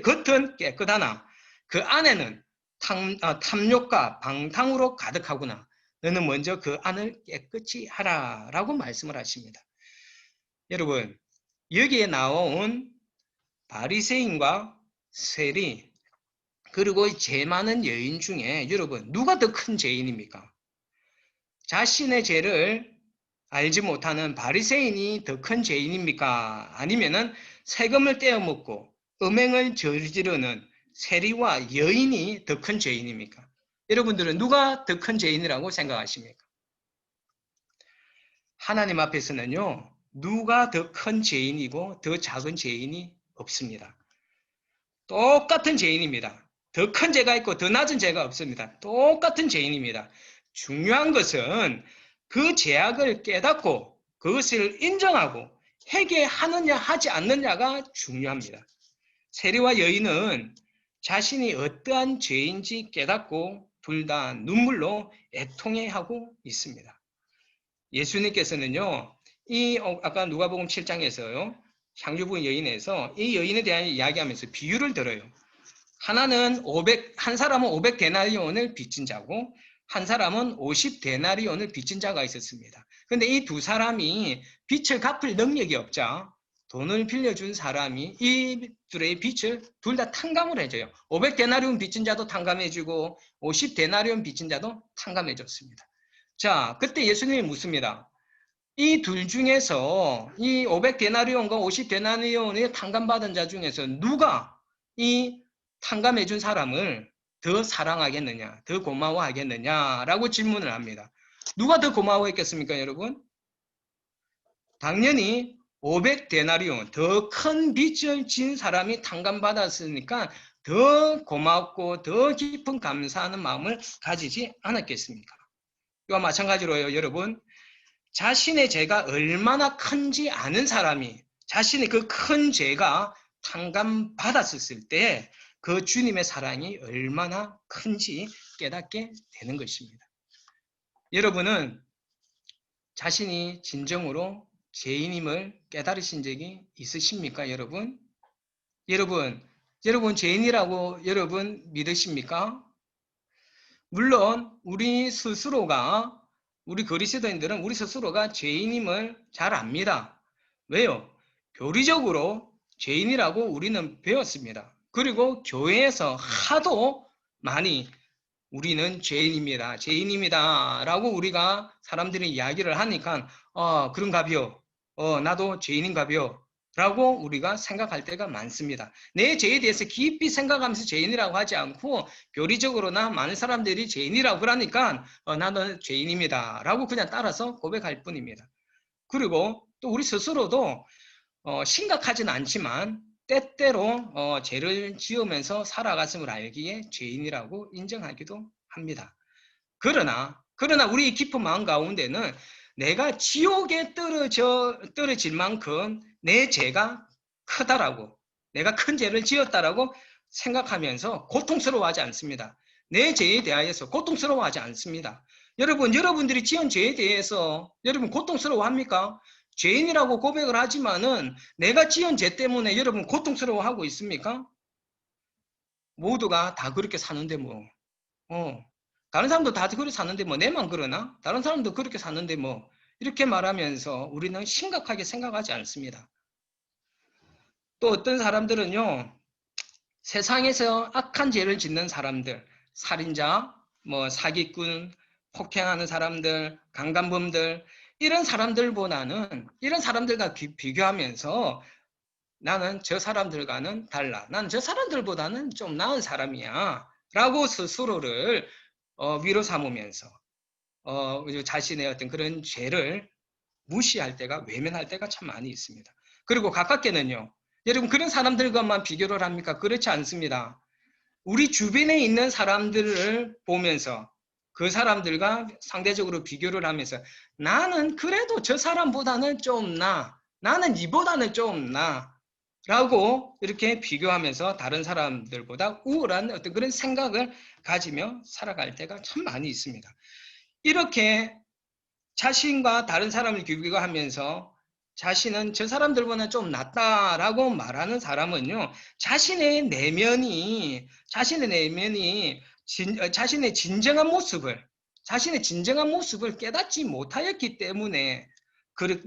겉은 깨끗하나 그 안에는 탐욕과 방탕으로 가득하구나. 너는 먼저 그 안을 깨끗이 하라라고 말씀을 하십니다. 여러분, 여기에 나온 바리새인과 세리 그리고 죄 많은 여인 중에 여러분 누가 더 큰 죄인입니까? 자신의 죄를 알지 못하는 바리새인이 더 큰 죄인입니까? 아니면은 세금을 떼어먹고 음행을 저지르는 세리와 여인이 더 큰 죄인입니까? 여러분들은 누가 더 큰 죄인이라고 생각하십니까? 하나님 앞에서는요, 누가 더 큰 죄인이고 더 작은 죄인이 없습니다. 똑같은 죄인입니다. 더 큰 죄가 있고 더 낮은 죄가 없습니다. 똑같은 죄인입니다. 중요한 것은 그 죄악을 깨닫고 그것을 인정하고 회개하느냐 하지 않느냐가 중요합니다. 세리와 여인은 자신이 어떠한 죄인지 깨닫고 둘 다 눈물로 애통해하고 있습니다. 예수님께서는요, 아까 누가복음 7장에서요, 향유부인 여인에서 이 여인에 대한 이야기하면서 비유를 들어요. 한 사람은 500데나리온을 빚진 자고 한 사람은 50데나리온을 빚진 자가 있었습니다. 그런데 이 두 사람이 빚을 갚을 능력이 없자 돈을 빌려준 사람이 이 둘의 빚을 둘 다 탕감을 해줘요. 500데나리온 빚진 자도 탕감해주고 50데나리온 빚진 자도 탕감해줬습니다. 자, 그때 예수님이 묻습니다. 이 둘 중에서 이 500데나리온과 50데나리온을 탕감받은 자 중에서 누가 이 탕감해준 사람을 더 사랑하겠느냐, 더 고마워하겠느냐라고 질문을 합니다. 누가 더 고마워했겠습니까, 여러분? 당연히 500데나리온, 더 큰 빚을 진 사람이 탕감받았으니까 더 고맙고 더 깊은 감사하는 마음을 가지지 않았겠습니까? 이와 마찬가지로요, 여러분. 자신의 죄가 얼마나 큰지 아는 사람이 자신의 그 큰 죄가 탕감받았을 때 그 주님의 사랑이 얼마나 큰지 깨닫게 되는 것입니다. 여러분은 자신이 진정으로 죄인임을 깨달으신 적이 있으십니까, 여러분? 여러분 죄인이라고 여러분 믿으십니까? 물론 우리 그리스도인들은 우리 스스로가 죄인임을 잘 압니다. 왜요? 교리적으로 죄인이라고 우리는 배웠습니다. 그리고 교회에서 하도 많이 우리는 죄인입니다 라고 우리가 사람들이 이야기를 하니까 그런가비요, 나도 죄인인가비요 라고 우리가 생각할 때가 많습니다. 내 죄에 대해서 깊이 생각하면서 죄인이라고 하지 않고 교리적으로나 많은 사람들이 죄인이라고 그러니까 나는 죄인입니다 라고 그냥 따라서 고백할 뿐입니다. 그리고 또 우리 스스로도 심각하진 않지만 때때로 죄를 지으면서 살아갔음을 알기에 죄인이라고 인정하기도 합니다. 그러나 우리 깊은 마음 가운데는 내가 지옥에 떨어질 만큼 내 죄가 크다라고, 내가 큰 죄를 지었다라고 생각하면서 고통스러워하지 않습니다. 내 죄에 대하여서 고통스러워하지 않습니다. 여러분들이 지은 죄에 대해서 여러분 고통스러워합니까? 죄인이라고 고백을 하지만은 내가 지은 죄 때문에 여러분 고통스러워하고 있습니까? 모두가 다 그렇게 사는데 뭐. 다른 사람도 다 그렇게 사는데 뭐 내만 그러나? 다른 사람도 그렇게 사는데 뭐 이렇게 말하면서 우리는 심각하게 생각하지 않습니다. 또 어떤 사람들은요, 세상에서 악한 죄를 짓는 사람들, 살인자, 뭐 사기꾼, 폭행하는 사람들, 강간범들, 이런 사람들과 비교하면서 나는 저 사람들과는 달라. 나는 저 사람들보다는 좀 나은 사람이야. 라고 스스로를 위로 삼으면서 자신의 어떤 그런 죄를 무시할 때가, 외면할 때가 참 많이 있습니다. 그리고 가깝게는요, 여러분 그런 사람들과만 비교를 합니까? 그렇지 않습니다. 우리 주변에 있는 사람들을 보면서 그 사람들과 상대적으로 비교를 하면서 나는 그래도 저 사람보다는 좀 나, 나는 이보다는 좀 나, 라고 이렇게 비교하면서 다른 사람들보다 우월한 어떤 그런 생각을 가지며 살아갈 때가 참 많이 있습니다. 이렇게 자신과 다른 사람을 비교하면서 자신은 저 사람들보다 좀 낫다라고 말하는 사람은요, 자신의 내면이 자신의 진정한 모습을 깨닫지 못하였기 때문에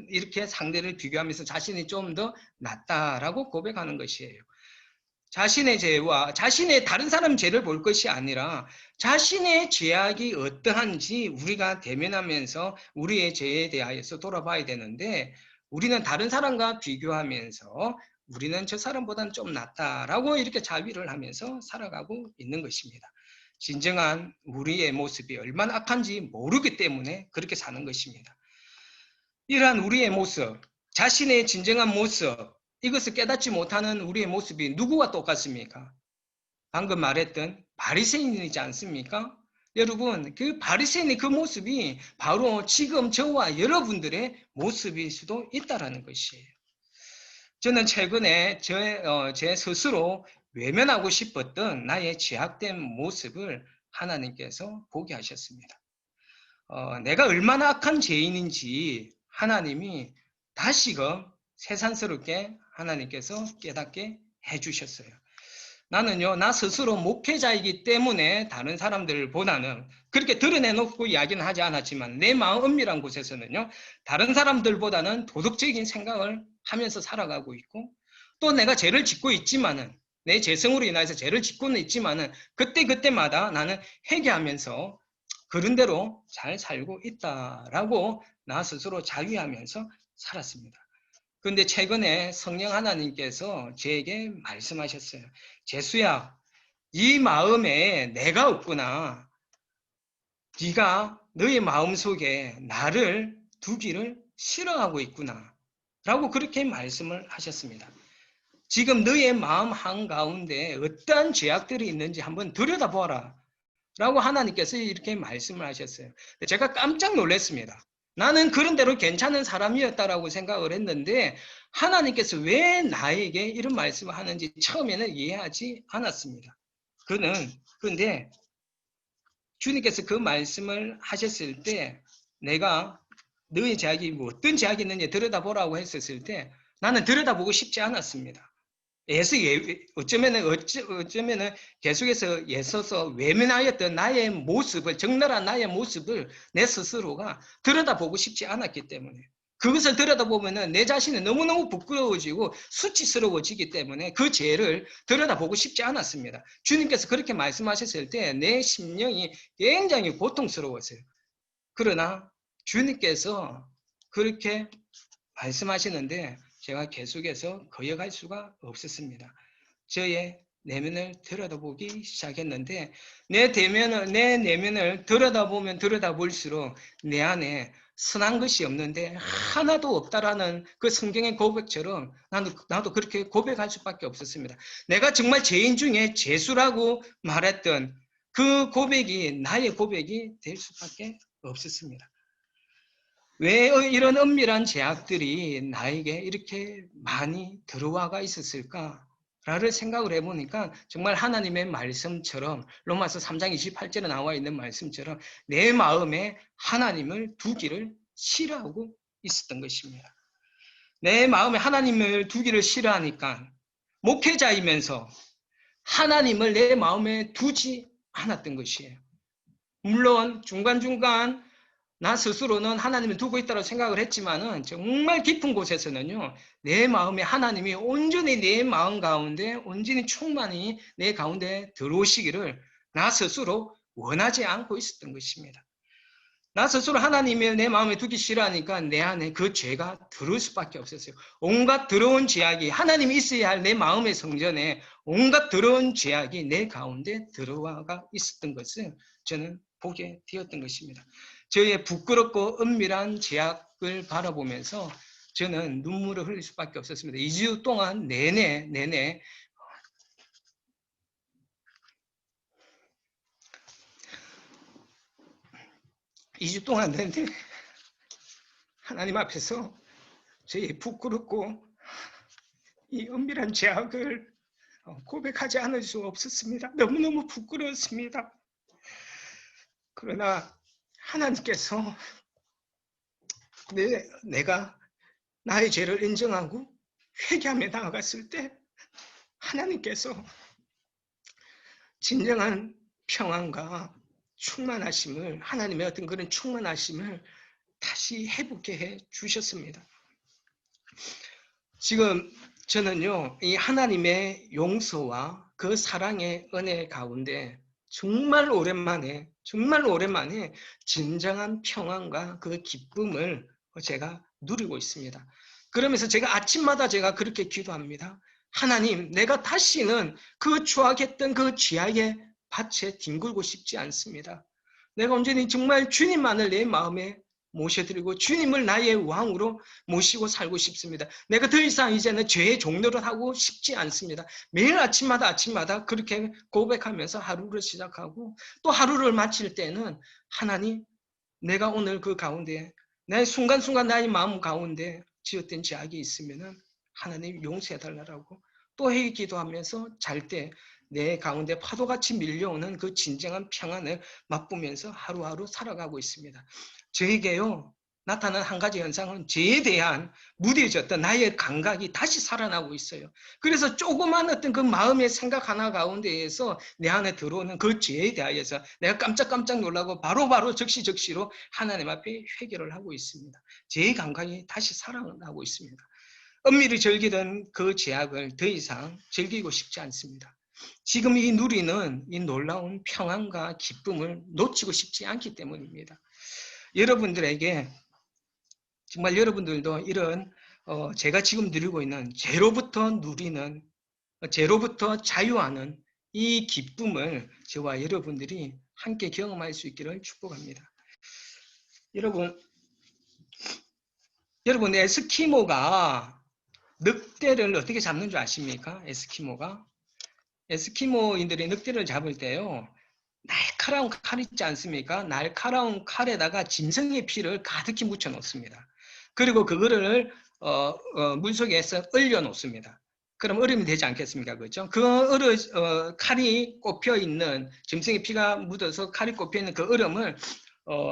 이렇게 상대를 비교하면서 자신이 좀 더 낫다라고 고백하는 것이에요. 자신의 죄와 다른 사람 죄를 볼 것이 아니라 자신의 죄악이 어떠한지 우리가 대면하면서 우리의 죄에 대하여서 돌아봐야 되는데, 우리는 다른 사람과 비교하면서 우리는 저 사람보다는 좀 낫다라고 이렇게 자비를 하면서 살아가고 있는 것입니다. 진정한 우리의 모습이 얼마나 악한지 모르기 때문에 그렇게 사는 것입니다. 이러한 우리의 모습, 자신의 진정한 모습, 이것을 깨닫지 못하는 우리의 모습이 누구와 똑같습니까? 방금 말했던 바리새인이지 않습니까? 여러분, 그 바리새인의 그 모습이 바로 지금 저와 여러분들의 모습일 수도 있다는 것이에요. 저는 최근에 제 스스로 외면하고 싶었던 나의 죄악된 모습을 하나님께서 보게 하셨습니다. 내가 얼마나 악한 죄인인지 하나님이 다시금 새삼스럽게 하나님께서 깨닫게 해주셨어요. 나는요, 나 스스로 목회자이기 때문에 다른 사람들보다는 그렇게 드러내놓고 이야기는 하지 않았지만 내 마음 은밀한 곳에서는요, 다른 사람들보다는 도덕적인 생각을 하면서 살아가고 있고, 또 내가 죄를 짓고 있지만은, 내 죄성으로 인해서 죄를 짓고는 있지만은 그때마다 나는 회개하면서 그런 대로 잘 살고 있다라고 나 스스로 자위하면서 살았습니다. 그런데 최근에 성령 하나님께서 저에게 말씀하셨어요. 재수야, 이 마음에 내가 없구나. 네가 너의 마음속에 나를 두기를 싫어하고 있구나. 라고 그렇게 말씀을 하셨습니다. 지금 너의 마음 한가운데 어떠한 죄악들이 있는지 한번 들여다보아라. 라고 하나님께서 이렇게 말씀을 하셨어요. 제가 깜짝 놀랐습니다. 나는 그런 대로 괜찮은 사람이었다라고 생각을 했는데 하나님께서 왜 나에게 이런 말씀을 하는지 처음에는 이해하지 않았습니다. 그런데 주님께서 그 말씀을 하셨을 때 내가 너의 죄악이 어떤 죄악이 있는지 들여다보라고 했었을 때 나는 들여다보고 싶지 않았습니다. 어쩌면은 계속해서 애써서 외면하였던 나의 모습을, 적나라한 나의 모습을 내 스스로가 들여다보고 싶지 않았기 때문에, 그것을 들여다보면은 내 자신이 너무너무 부끄러워지고 수치스러워지기 때문에 그 죄를 들여다보고 싶지 않았습니다. 주님께서 그렇게 말씀하셨을 때 내 심령이 굉장히 고통스러웠어요. 그러나 주님께서 그렇게 말씀하시는데 제가 계속해서 거역할 수가 없었습니다. 저의 내면을 들여다보기 시작했는데 내 내면을 들여다보면 들여다볼수록 내 안에 선한 것이 없는데 하나도 없다라는 그 성경의 고백처럼 나도 그렇게 고백할 수밖에 없었습니다. 내가 정말 죄인 중에 죄수라고 말했던 그 고백이 나의 고백이 될 수밖에 없었습니다. 왜 이런 은밀한 제약들이 나에게 이렇게 많이 들어와가 있었을까를 생각을 해보니까 정말 하나님의 말씀처럼 로마서 3장 28절에 나와 있는 말씀처럼 내 마음에 하나님을 두기를 싫어하고 있었던 것입니다. 내 마음에 하나님을 두기를 싫어하니까 목회자이면서 하나님을 내 마음에 두지 않았던 것이에요. 물론 중간중간 나 스스로는 하나님을 두고 있다고 생각을 했지만은 정말 깊은 곳에서는요, 내 마음에 하나님이 온전히 내 마음 가운데 온전히 충만히 내 가운데 들어오시기를 나 스스로 원하지 않고 있었던 것입니다. 나 스스로 하나님을 내 마음에 두기 싫어하니까 내 안에 그 죄가 들어올 수밖에 없었어요. 온갖 더러운 죄악이, 하나님이 있어야 할 내 마음의 성전에 온갖 더러운 죄악이 내 가운데 들어와가 있었던 것을 저는 보게 되었던 것입니다. 저의 부끄럽고 은밀한 죄악을 바라보면서 저는 눈물을 흘릴 수밖에 없었습니다. 2주 동안 내내 2주 동안 내내 하나님 앞에서 저의 부끄럽고 이 은밀한 죄악을 고백하지 않을 수 없었습니다. 너무너무 부끄러웠습니다. 그러나 하나님께서 내가 나의 죄를 인정하고 회개하며 나아갔을 때 하나님께서 진정한 평안과 충만하심을, 하나님의 어떤 그런 충만하심을 다시 회복해 해 주셨습니다. 지금 저는요, 이 하나님의 용서와 그 사랑의 은혜 가운데 정말 오랜만에 진정한 평안과 그 기쁨을 제가 누리고 있습니다. 그러면서 제가 아침마다 제가 그렇게 기도합니다. 하나님, 내가 다시는 그 추악했던 그 죄악의 밭에 뒹굴고 싶지 않습니다. 내가 온전히 정말 주님만을 내 마음에 모셔드리고 주님을 나의 왕으로 모시고 살고 싶습니다. 내가 더 이상 이제는 죄의 종노릇 하고 싶지 않습니다. 매일 아침마다 그렇게 고백하면서 하루를 시작하고 또 하루를 마칠 때는 하나님, 내가 오늘 그 가운데 나의 순간순간 나의 마음 가운데 지었던 죄악이 있으면은 하나님 용서해달라고 또 해 기도하면서 잘 때 내 가운데 파도같이 밀려오는 그 진정한 평안을 맛보면서 하루하루 살아가고 있습니다. 저에게요, 나타난 한 가지 현상은 죄에 대한 무뎌졌던 나의 감각이 다시 살아나고 있어요. 그래서 조그만 어떤 그 마음의 생각 하나 가운데에서 내 안에 들어오는 그 죄에 대하여서 내가 깜짝깜짝 놀라고 바로바로 즉시로 하나님 앞에 회개를 하고 있습니다. 죄의 감각이 다시 살아나고 있습니다. 은밀히 즐기던 그 죄악을 더 이상 즐기고 싶지 않습니다. 지금 이 누리는 이 놀라운 평안과 기쁨을 놓치고 싶지 않기 때문입니다. 여러분들에게 정말 여러분들도 이런 제가 지금 누리고 있는 죄로부터 누리는, 죄로부터 자유하는 이 기쁨을 저와 여러분들이 함께 경험할 수 있기를 축복합니다. 여러분 에스키모가 늑대를 어떻게 잡는 줄 아십니까? 에스키모인들이 늑대를 잡을 때요, 날카로운 칼 있지 않습니까? 날카로운 칼에다가 짐승의 피를 가득히 묻혀 놓습니다. 그리고 그거를 물속에서 얼려 놓습니다. 그럼 얼음이 되지 않겠습니까? 그렇죠? 칼이 꼽혀 있는, 짐승의 피가 묻어서 칼이 꼽혀 있는 그 얼음을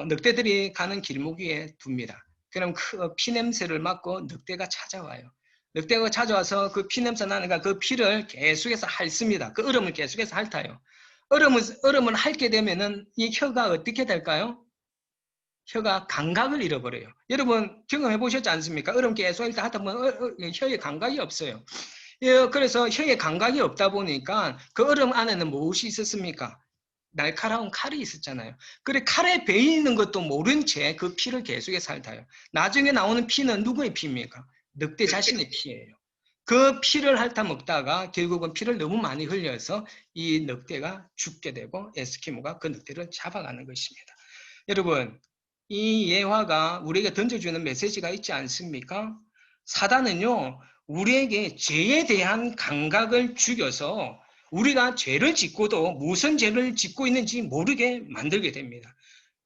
늑대들이 가는 길목 위에 둡니다. 그럼 그 피냄새를 맡고 늑대가 찾아와요. 늑대가 찾아와서 그 피냄새 나니까 그 피를 계속해서 핥습니다. 그 얼음을 계속해서 핥아요. 얼음을 핥게 되면은 이 혀가 어떻게 될까요? 혀가 감각을 잃어버려요. 여러분 경험해 보셨지 않습니까? 얼음 계속 핥다 보면 혀에 감각이 없어요. 그래서 혀에 감각이 없다 보니까 그 얼음 안에는 무엇이 있었습니까? 날카로운 칼이 있었잖아요. 그래 칼에 베이는 것도 모른 채 그 피를 계속해서 핥아요. 나중에 나오는 피는 누구의 피입니까? 늑대 자신의 피예요. 그 피를 핥아 먹다가 결국은 피를 너무 많이 흘려서 이 늑대가 죽게 되고 에스키모가 그 늑대를 잡아가는 것입니다. 여러분, 이 예화가 우리에게 던져주는 메시지가 있지 않습니까? 사단은요, 우리에게 죄에 대한 감각을 죽여서 우리가 죄를 짓고도 무슨 죄를 짓고 있는지 모르게 만들게 됩니다.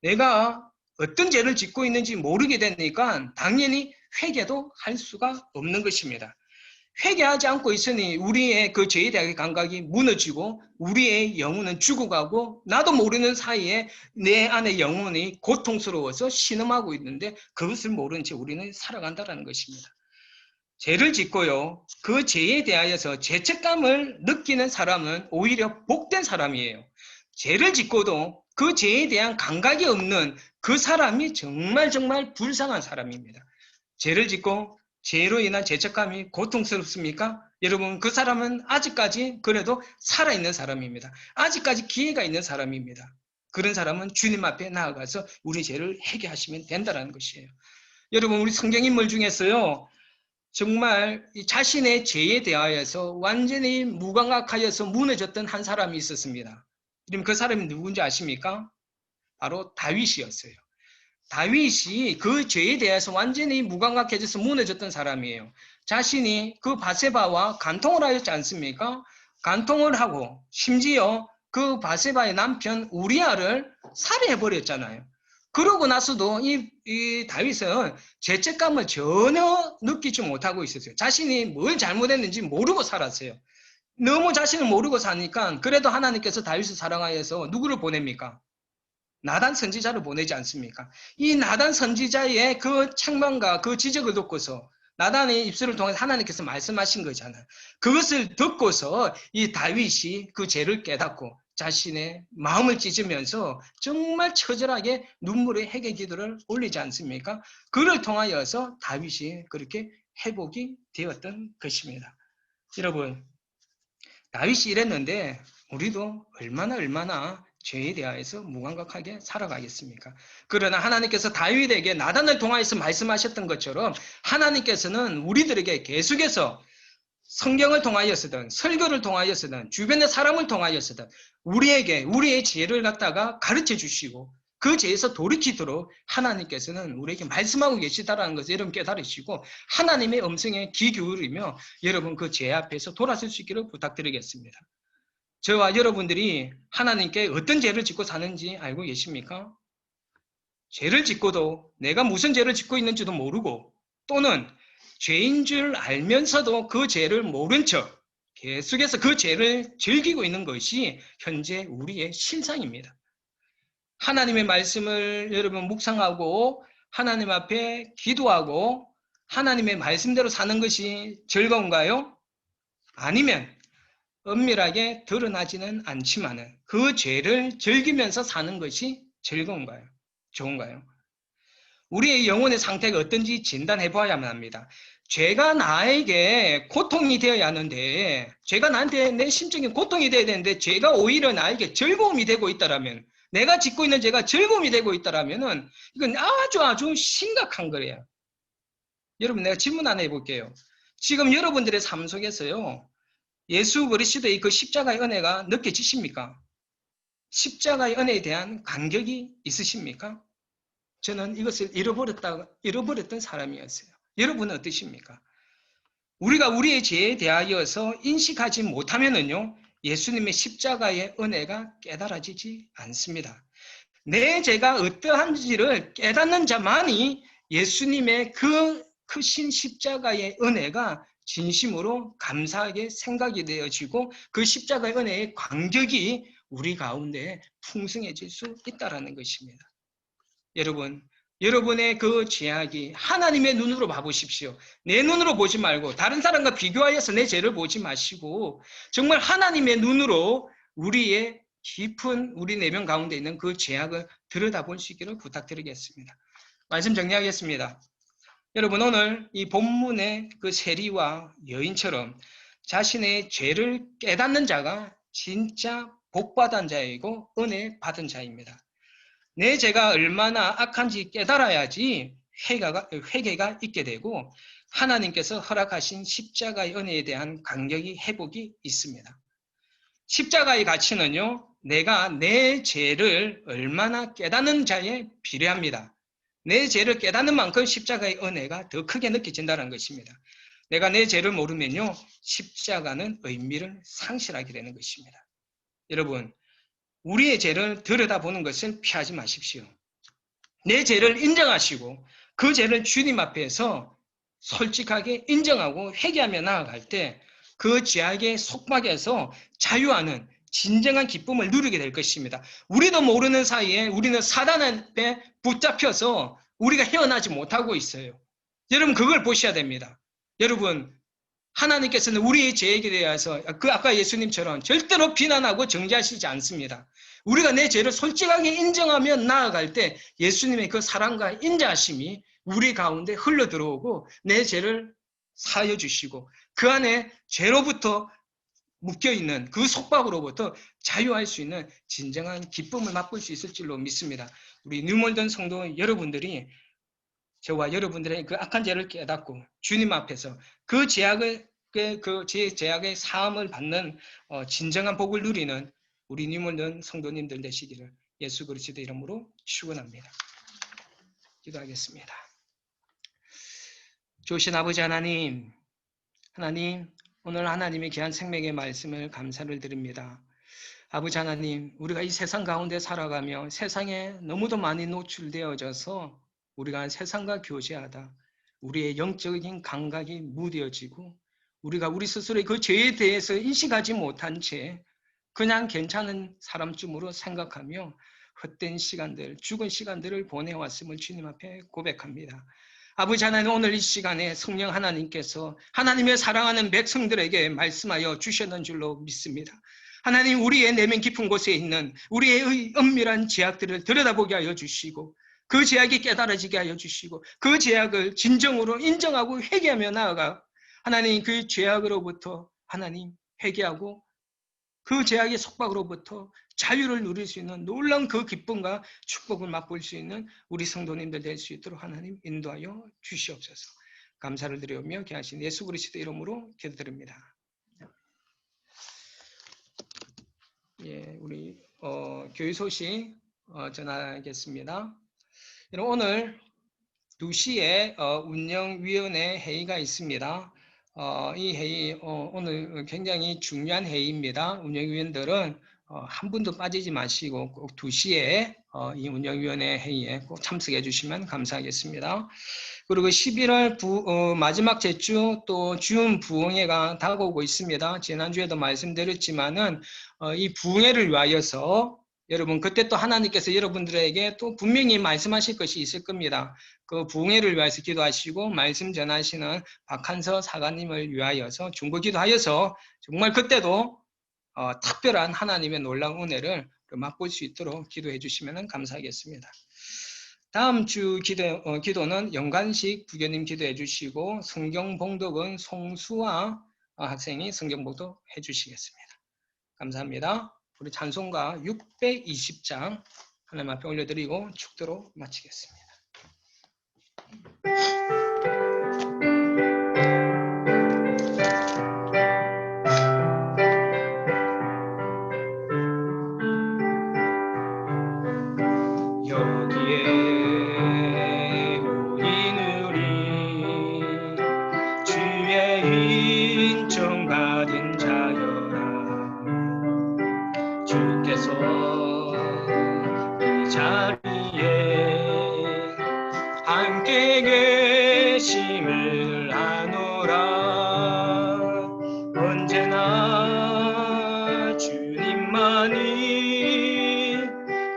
내가 어떤 죄를 짓고 있는지 모르게 되니까 당연히 회개도 할 수가 없는 것입니다. 회개하지 않고 있으니 우리의 그 죄에 대한 감각이 무너지고 우리의 영혼은 죽어가고 나도 모르는 사이에 내 안의 영혼이 고통스러워서 신음하고 있는데 그것을 모른 채 우리는 살아간다는 것입니다. 죄를 짓고요. 그 죄에 대하여서 죄책감을 느끼는 사람은 오히려 복된 사람이에요. 죄를 짓고도 그 죄에 대한 감각이 없는 그 사람이 정말 불쌍한 사람입니다. 죄를 짓고 죄로 인한 죄책감이 고통스럽습니까? 여러분, 그 사람은 아직까지 그래도 살아있는 사람입니다. 아직까지 기회가 있는 사람입니다. 그런 사람은 주님 앞에 나아가서 우리 죄를 회개하시면 된다는 것이에요. 여러분, 우리 성경인물 중에서요, 정말 자신의 죄에 대하여서 완전히 무감각하여서 무너졌던 한 사람이 있었습니다. 그럼 그 사람이 누군지 아십니까? 바로 다윗이었어요. 다윗이 그 죄에 대해서 완전히 무감각해져서 무너졌던 사람이에요. 자신이 그 바세바와 간통을 하였지 않습니까? 간통을 하고 심지어 그 바세바의 남편 우리아를 살해해버렸잖아요. 그러고 나서도 이 다윗은 죄책감을 전혀 느끼지 못하고 있었어요. 자신이 뭘 잘못했는지 모르고 살았어요. 너무 자신을 모르고 사니까 그래도 하나님께서 다윗을 사랑하여서 누구를 보냅니까? 나단 선지자를 보내지 않습니까? 이 나단 선지자의 그 책망과 그 지적을 듣고서 나단의 입술을 통해서 하나님께서 말씀하신 거잖아요. 그것을 듣고서 이 다윗이 그 죄를 깨닫고 자신의 마음을 찢으면서 정말 처절하게 눈물의 회개 기도를 올리지 않습니까? 그를 통하여서 다윗이 그렇게 회복이 되었던 것입니다. 여러분, 다윗이 이랬는데 우리도 얼마나 죄에 대하여서 무감각하게 살아가겠습니까? 그러나 하나님께서 다윗에게 나단을 통하여서 말씀하셨던 것처럼 하나님께서는 우리들에게 계속해서 성경을 통하여서든 설교를 통하여서든 주변의 사람을 통하여서든 우리에게 우리의 죄를 갖다가 가르쳐 주시고 그 죄에서 돌이키도록 하나님께서는 우리에게 말씀하고 계시다라는 것을 여러분 깨달으시고 하나님의 음성에 귀 기울이며 여러분 그 죄 앞에서 돌아설 수 있기를 부탁드리겠습니다. 저와 여러분들이 하나님께 어떤 죄를 짓고 사는지 알고 계십니까? 죄를 짓고도 내가 무슨 죄를 짓고 있는지도 모르고 또는 죄인 줄 알면서도 그 죄를 모른 척 계속해서 그 죄를 즐기고 있는 것이 현재 우리의 실상입니다. 하나님의 말씀을 여러분 묵상하고 하나님 앞에 기도하고 하나님의 말씀대로 사는 것이 즐거운가요? 아니면 은밀하게 드러나지는 않지만은 그 죄를 즐기면서 사는 것이 즐거운가요? 좋은가요? 우리의 영혼의 상태가 어떤지 진단해 보아야만 합니다. 죄가 나에게 고통이 되어야 하는데 죄가 나한테 내 심적인 고통이 되어야 되는데 죄가 오히려 나에게 즐거움이 되고 있다라면 내가 짓고 있는 죄가 즐거움이 되고 있다라면은 이건 아주 심각한 거예요. 여러분 내가 질문 하나 해볼게요. 지금 여러분들의 삶 속에서요. 예수 그리스도의 그 십자가의 은혜가 느껴지십니까? 십자가의 은혜에 대한 감격이 있으십니까? 저는 이것을 잃어버렸던 사람이었어요. 여러분은 어떠십니까? 우리가 우리의 죄에 대하여서 인식하지 못하면은요, 예수님의 십자가의 은혜가 깨달아지지 않습니다. 내 죄가 어떠한지를 깨닫는 자만이 예수님의 그 크신 십자가의 은혜가 진심으로 감사하게 생각이 되어지고 그 십자가의 은혜의 감격이 우리 가운데 풍성해질 수 있다는 것입니다. 여러분, 여러분의 그 죄악이 하나님의 눈으로 봐보십시오. 내 눈으로 보지 말고 다른 사람과 비교하여서 내 죄를 보지 마시고 정말 하나님의 눈으로 우리의 깊은 우리 내면 가운데 있는 그 죄악을 들여다볼 수 있기를 부탁드리겠습니다. 말씀 정리하겠습니다. 여러분 오늘 이 본문의 그 세리와 여인처럼 자신의 죄를 깨닫는 자가 진짜 복받은 자이고 은혜 받은 자입니다. 내 죄가 얼마나 악한지 깨달아야지 회개가 있게 되고 하나님께서 허락하신 십자가의 은혜에 대한 감격이 회복이 있습니다. 십자가의 가치는요. 내가 내 죄를 얼마나 깨닫는 자에 비례합니다. 내 죄를 깨닫는 만큼 십자가의 은혜가 더 크게 느껴진다는 것입니다. 내가 내 죄를 모르면요, 십자가는 의미를 상실하게 되는 것입니다. 여러분, 우리의 죄를 들여다보는 것을 피하지 마십시오. 내 죄를 인정하시고 그 죄를 주님 앞에서 솔직하게 인정하고 회개하며 나아갈 때 그 죄악의 속박에서 자유하는 진정한 기쁨을 누리게 될 것입니다. 우리도 모르는 사이에 우리는 사단한테 붙잡혀서 우리가 헤어나지 못하고 있어요. 여러분, 그걸 보셔야 됩니다. 여러분, 하나님께서는 우리의 죄에 대해서 아까 예수님처럼 절대로 비난하고 정죄하시지 않습니다. 우리가 내 죄를 솔직하게 인정하며 나아갈 때 예수님의 그 사랑과 인자하심이 우리 가운데 흘러 들어오고 내 죄를 사하여 주시고 그 안에 죄로부터 묶여있는 그 속박으로부터 자유할 수 있는 진정한 기쁨을 맛볼 수 있을 줄로 믿습니다. 우리 뉴몰든 성도 여러분들이 저와 여러분들의 그 악한 죄를 깨닫고 주님 앞에서 그 죄악의 사함을 받는 진정한 복을 누리는 우리 뉴몰든 성도님들 되시기를 예수 그리스도 이름으로 축원합니다. 기도하겠습니다. 좋으신 아버지 하나님, 오늘 하나님의 귀한 생명의 말씀을 감사를 드립니다. 아버지 하나님, 우리가 이 세상 가운데 살아가며 세상에 너무도 많이 노출되어져서 우리가 세상과 교제하다 우리의 영적인 감각이 무뎌지고 우리가 우리 스스로의 그 죄에 대해서 인식하지 못한 채 그냥 괜찮은 사람쯤으로 생각하며 헛된 시간들, 죽은 시간들을 보내왔음을 주님 앞에 고백합니다. 아버지 하나님, 오늘 이 시간에 성령 하나님께서 하나님의 사랑하는 백성들에게 말씀하여 주셨는 줄로 믿습니다. 하나님, 우리의 내면 깊은 곳에 있는 우리의 은밀한 죄악들을 들여다보게 하여 주시고 그 죄악이 깨달아지게 하여 주시고 그 죄악을 진정으로 인정하고 회개하며 나아가 하나님 그 죄악으로부터 하나님 회개하고 그 죄악의 속박으로부터 자유를 누릴 수 있는 놀라운 그 기쁨과 축복을 맛볼 수 있는 우리 성도님들 될 수 있도록 하나님 인도하여 주시옵소서. 감사를 드리오며 귀하신 예수 그리스도 이름으로 기도드립니다. 예, 우리 교회 소식 전하겠습니다. 오늘 2시에 운영위원회 회의가 있습니다. 이 회의 오늘 굉장히 중요한 회의입니다. 운영위원들은 한 분도 빠지지 마시고 꼭 2시에 이 운영위원회 회의에 꼭 참석해 주시면 감사하겠습니다. 그리고 11월 마지막 제주 또 준 부흥회가 다가오고 있습니다. 지난주에도 말씀드렸지만은 이 부흥회를 위하여서 여러분 그때 또 하나님께서 여러분들에게 또 분명히 말씀하실 것이 있을 겁니다. 그 부흥회를 위해서 기도하시고 말씀 전하시는 박한서 사관님을 위하여서 중보 기도하여서 정말 그때도 특별한 하나님의 놀라운 은혜를 맛볼 수 있도록 기도해 주시면 감사하겠습니다. 다음 주 기도는 영관식 부교님 기도해 주시고 성경 봉독은 송수아 학생이 성경 봉독해 주시겠습니다. 감사합니다. 우리 찬송가 620장 하나님 앞에 올려드리고 축도로 마치겠습니다. 여기에 모인 우리 주의 인정받은 자여라. 주께서 이 자리에 함께 계심을 아노라. 언제나 주님만이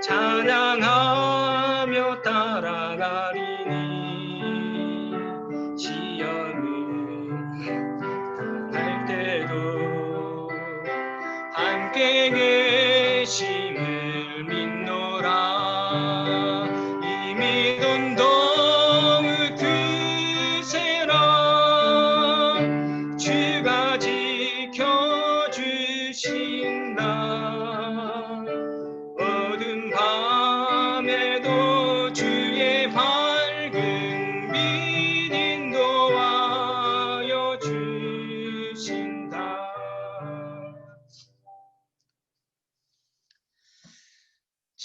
찬양하며 따라가리니 시험을 당할 때도 함께 계심을 믿노라. 이 믿음 더욱 크세라. 주가 지켜주신다. 어둠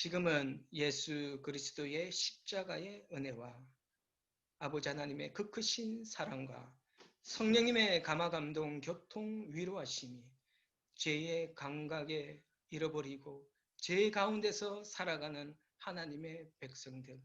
지금은 예수 그리스도의 십자가의 은혜와 아버지 하나님의 그 크신 사랑과 성령님의 감화감동 교통 위로하심이 죄의 감각에 잃어버리고 죄 가운데서 살아가는 하나님의 백성들,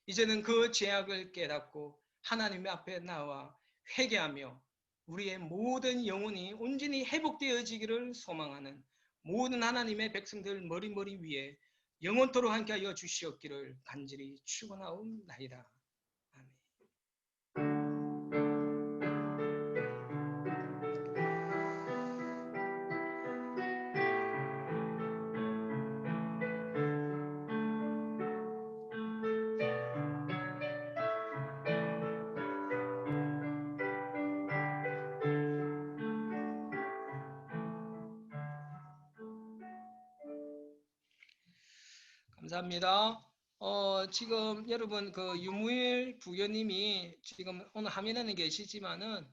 이제는 그 죄악을 깨닫고 하나님 앞에 나와 회개하며 우리의 모든 영혼이 온전히 회복되어지기를 소망하는 모든 하나님의 백성들 머리 위에 영원토록 함께하여 주시옵기를 간절히 축원하옵나이다. 아멘. 감사합니다. 지금 여러분 그 유무일 부교님이 지금 오늘 화면에는 계시지만은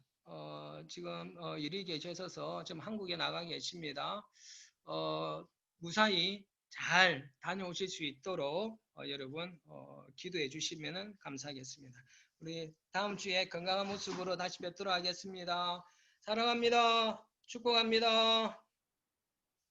지금 일이 계셔서 지금 한국에 나가 계십니다. 무사히 잘 다녀오실 수 있도록 여러분 기도해 주시면 감사하겠습니다. 우리 다음 주에 건강한 모습으로 다시 뵙도록 하겠습니다. 사랑합니다. 축복합니다.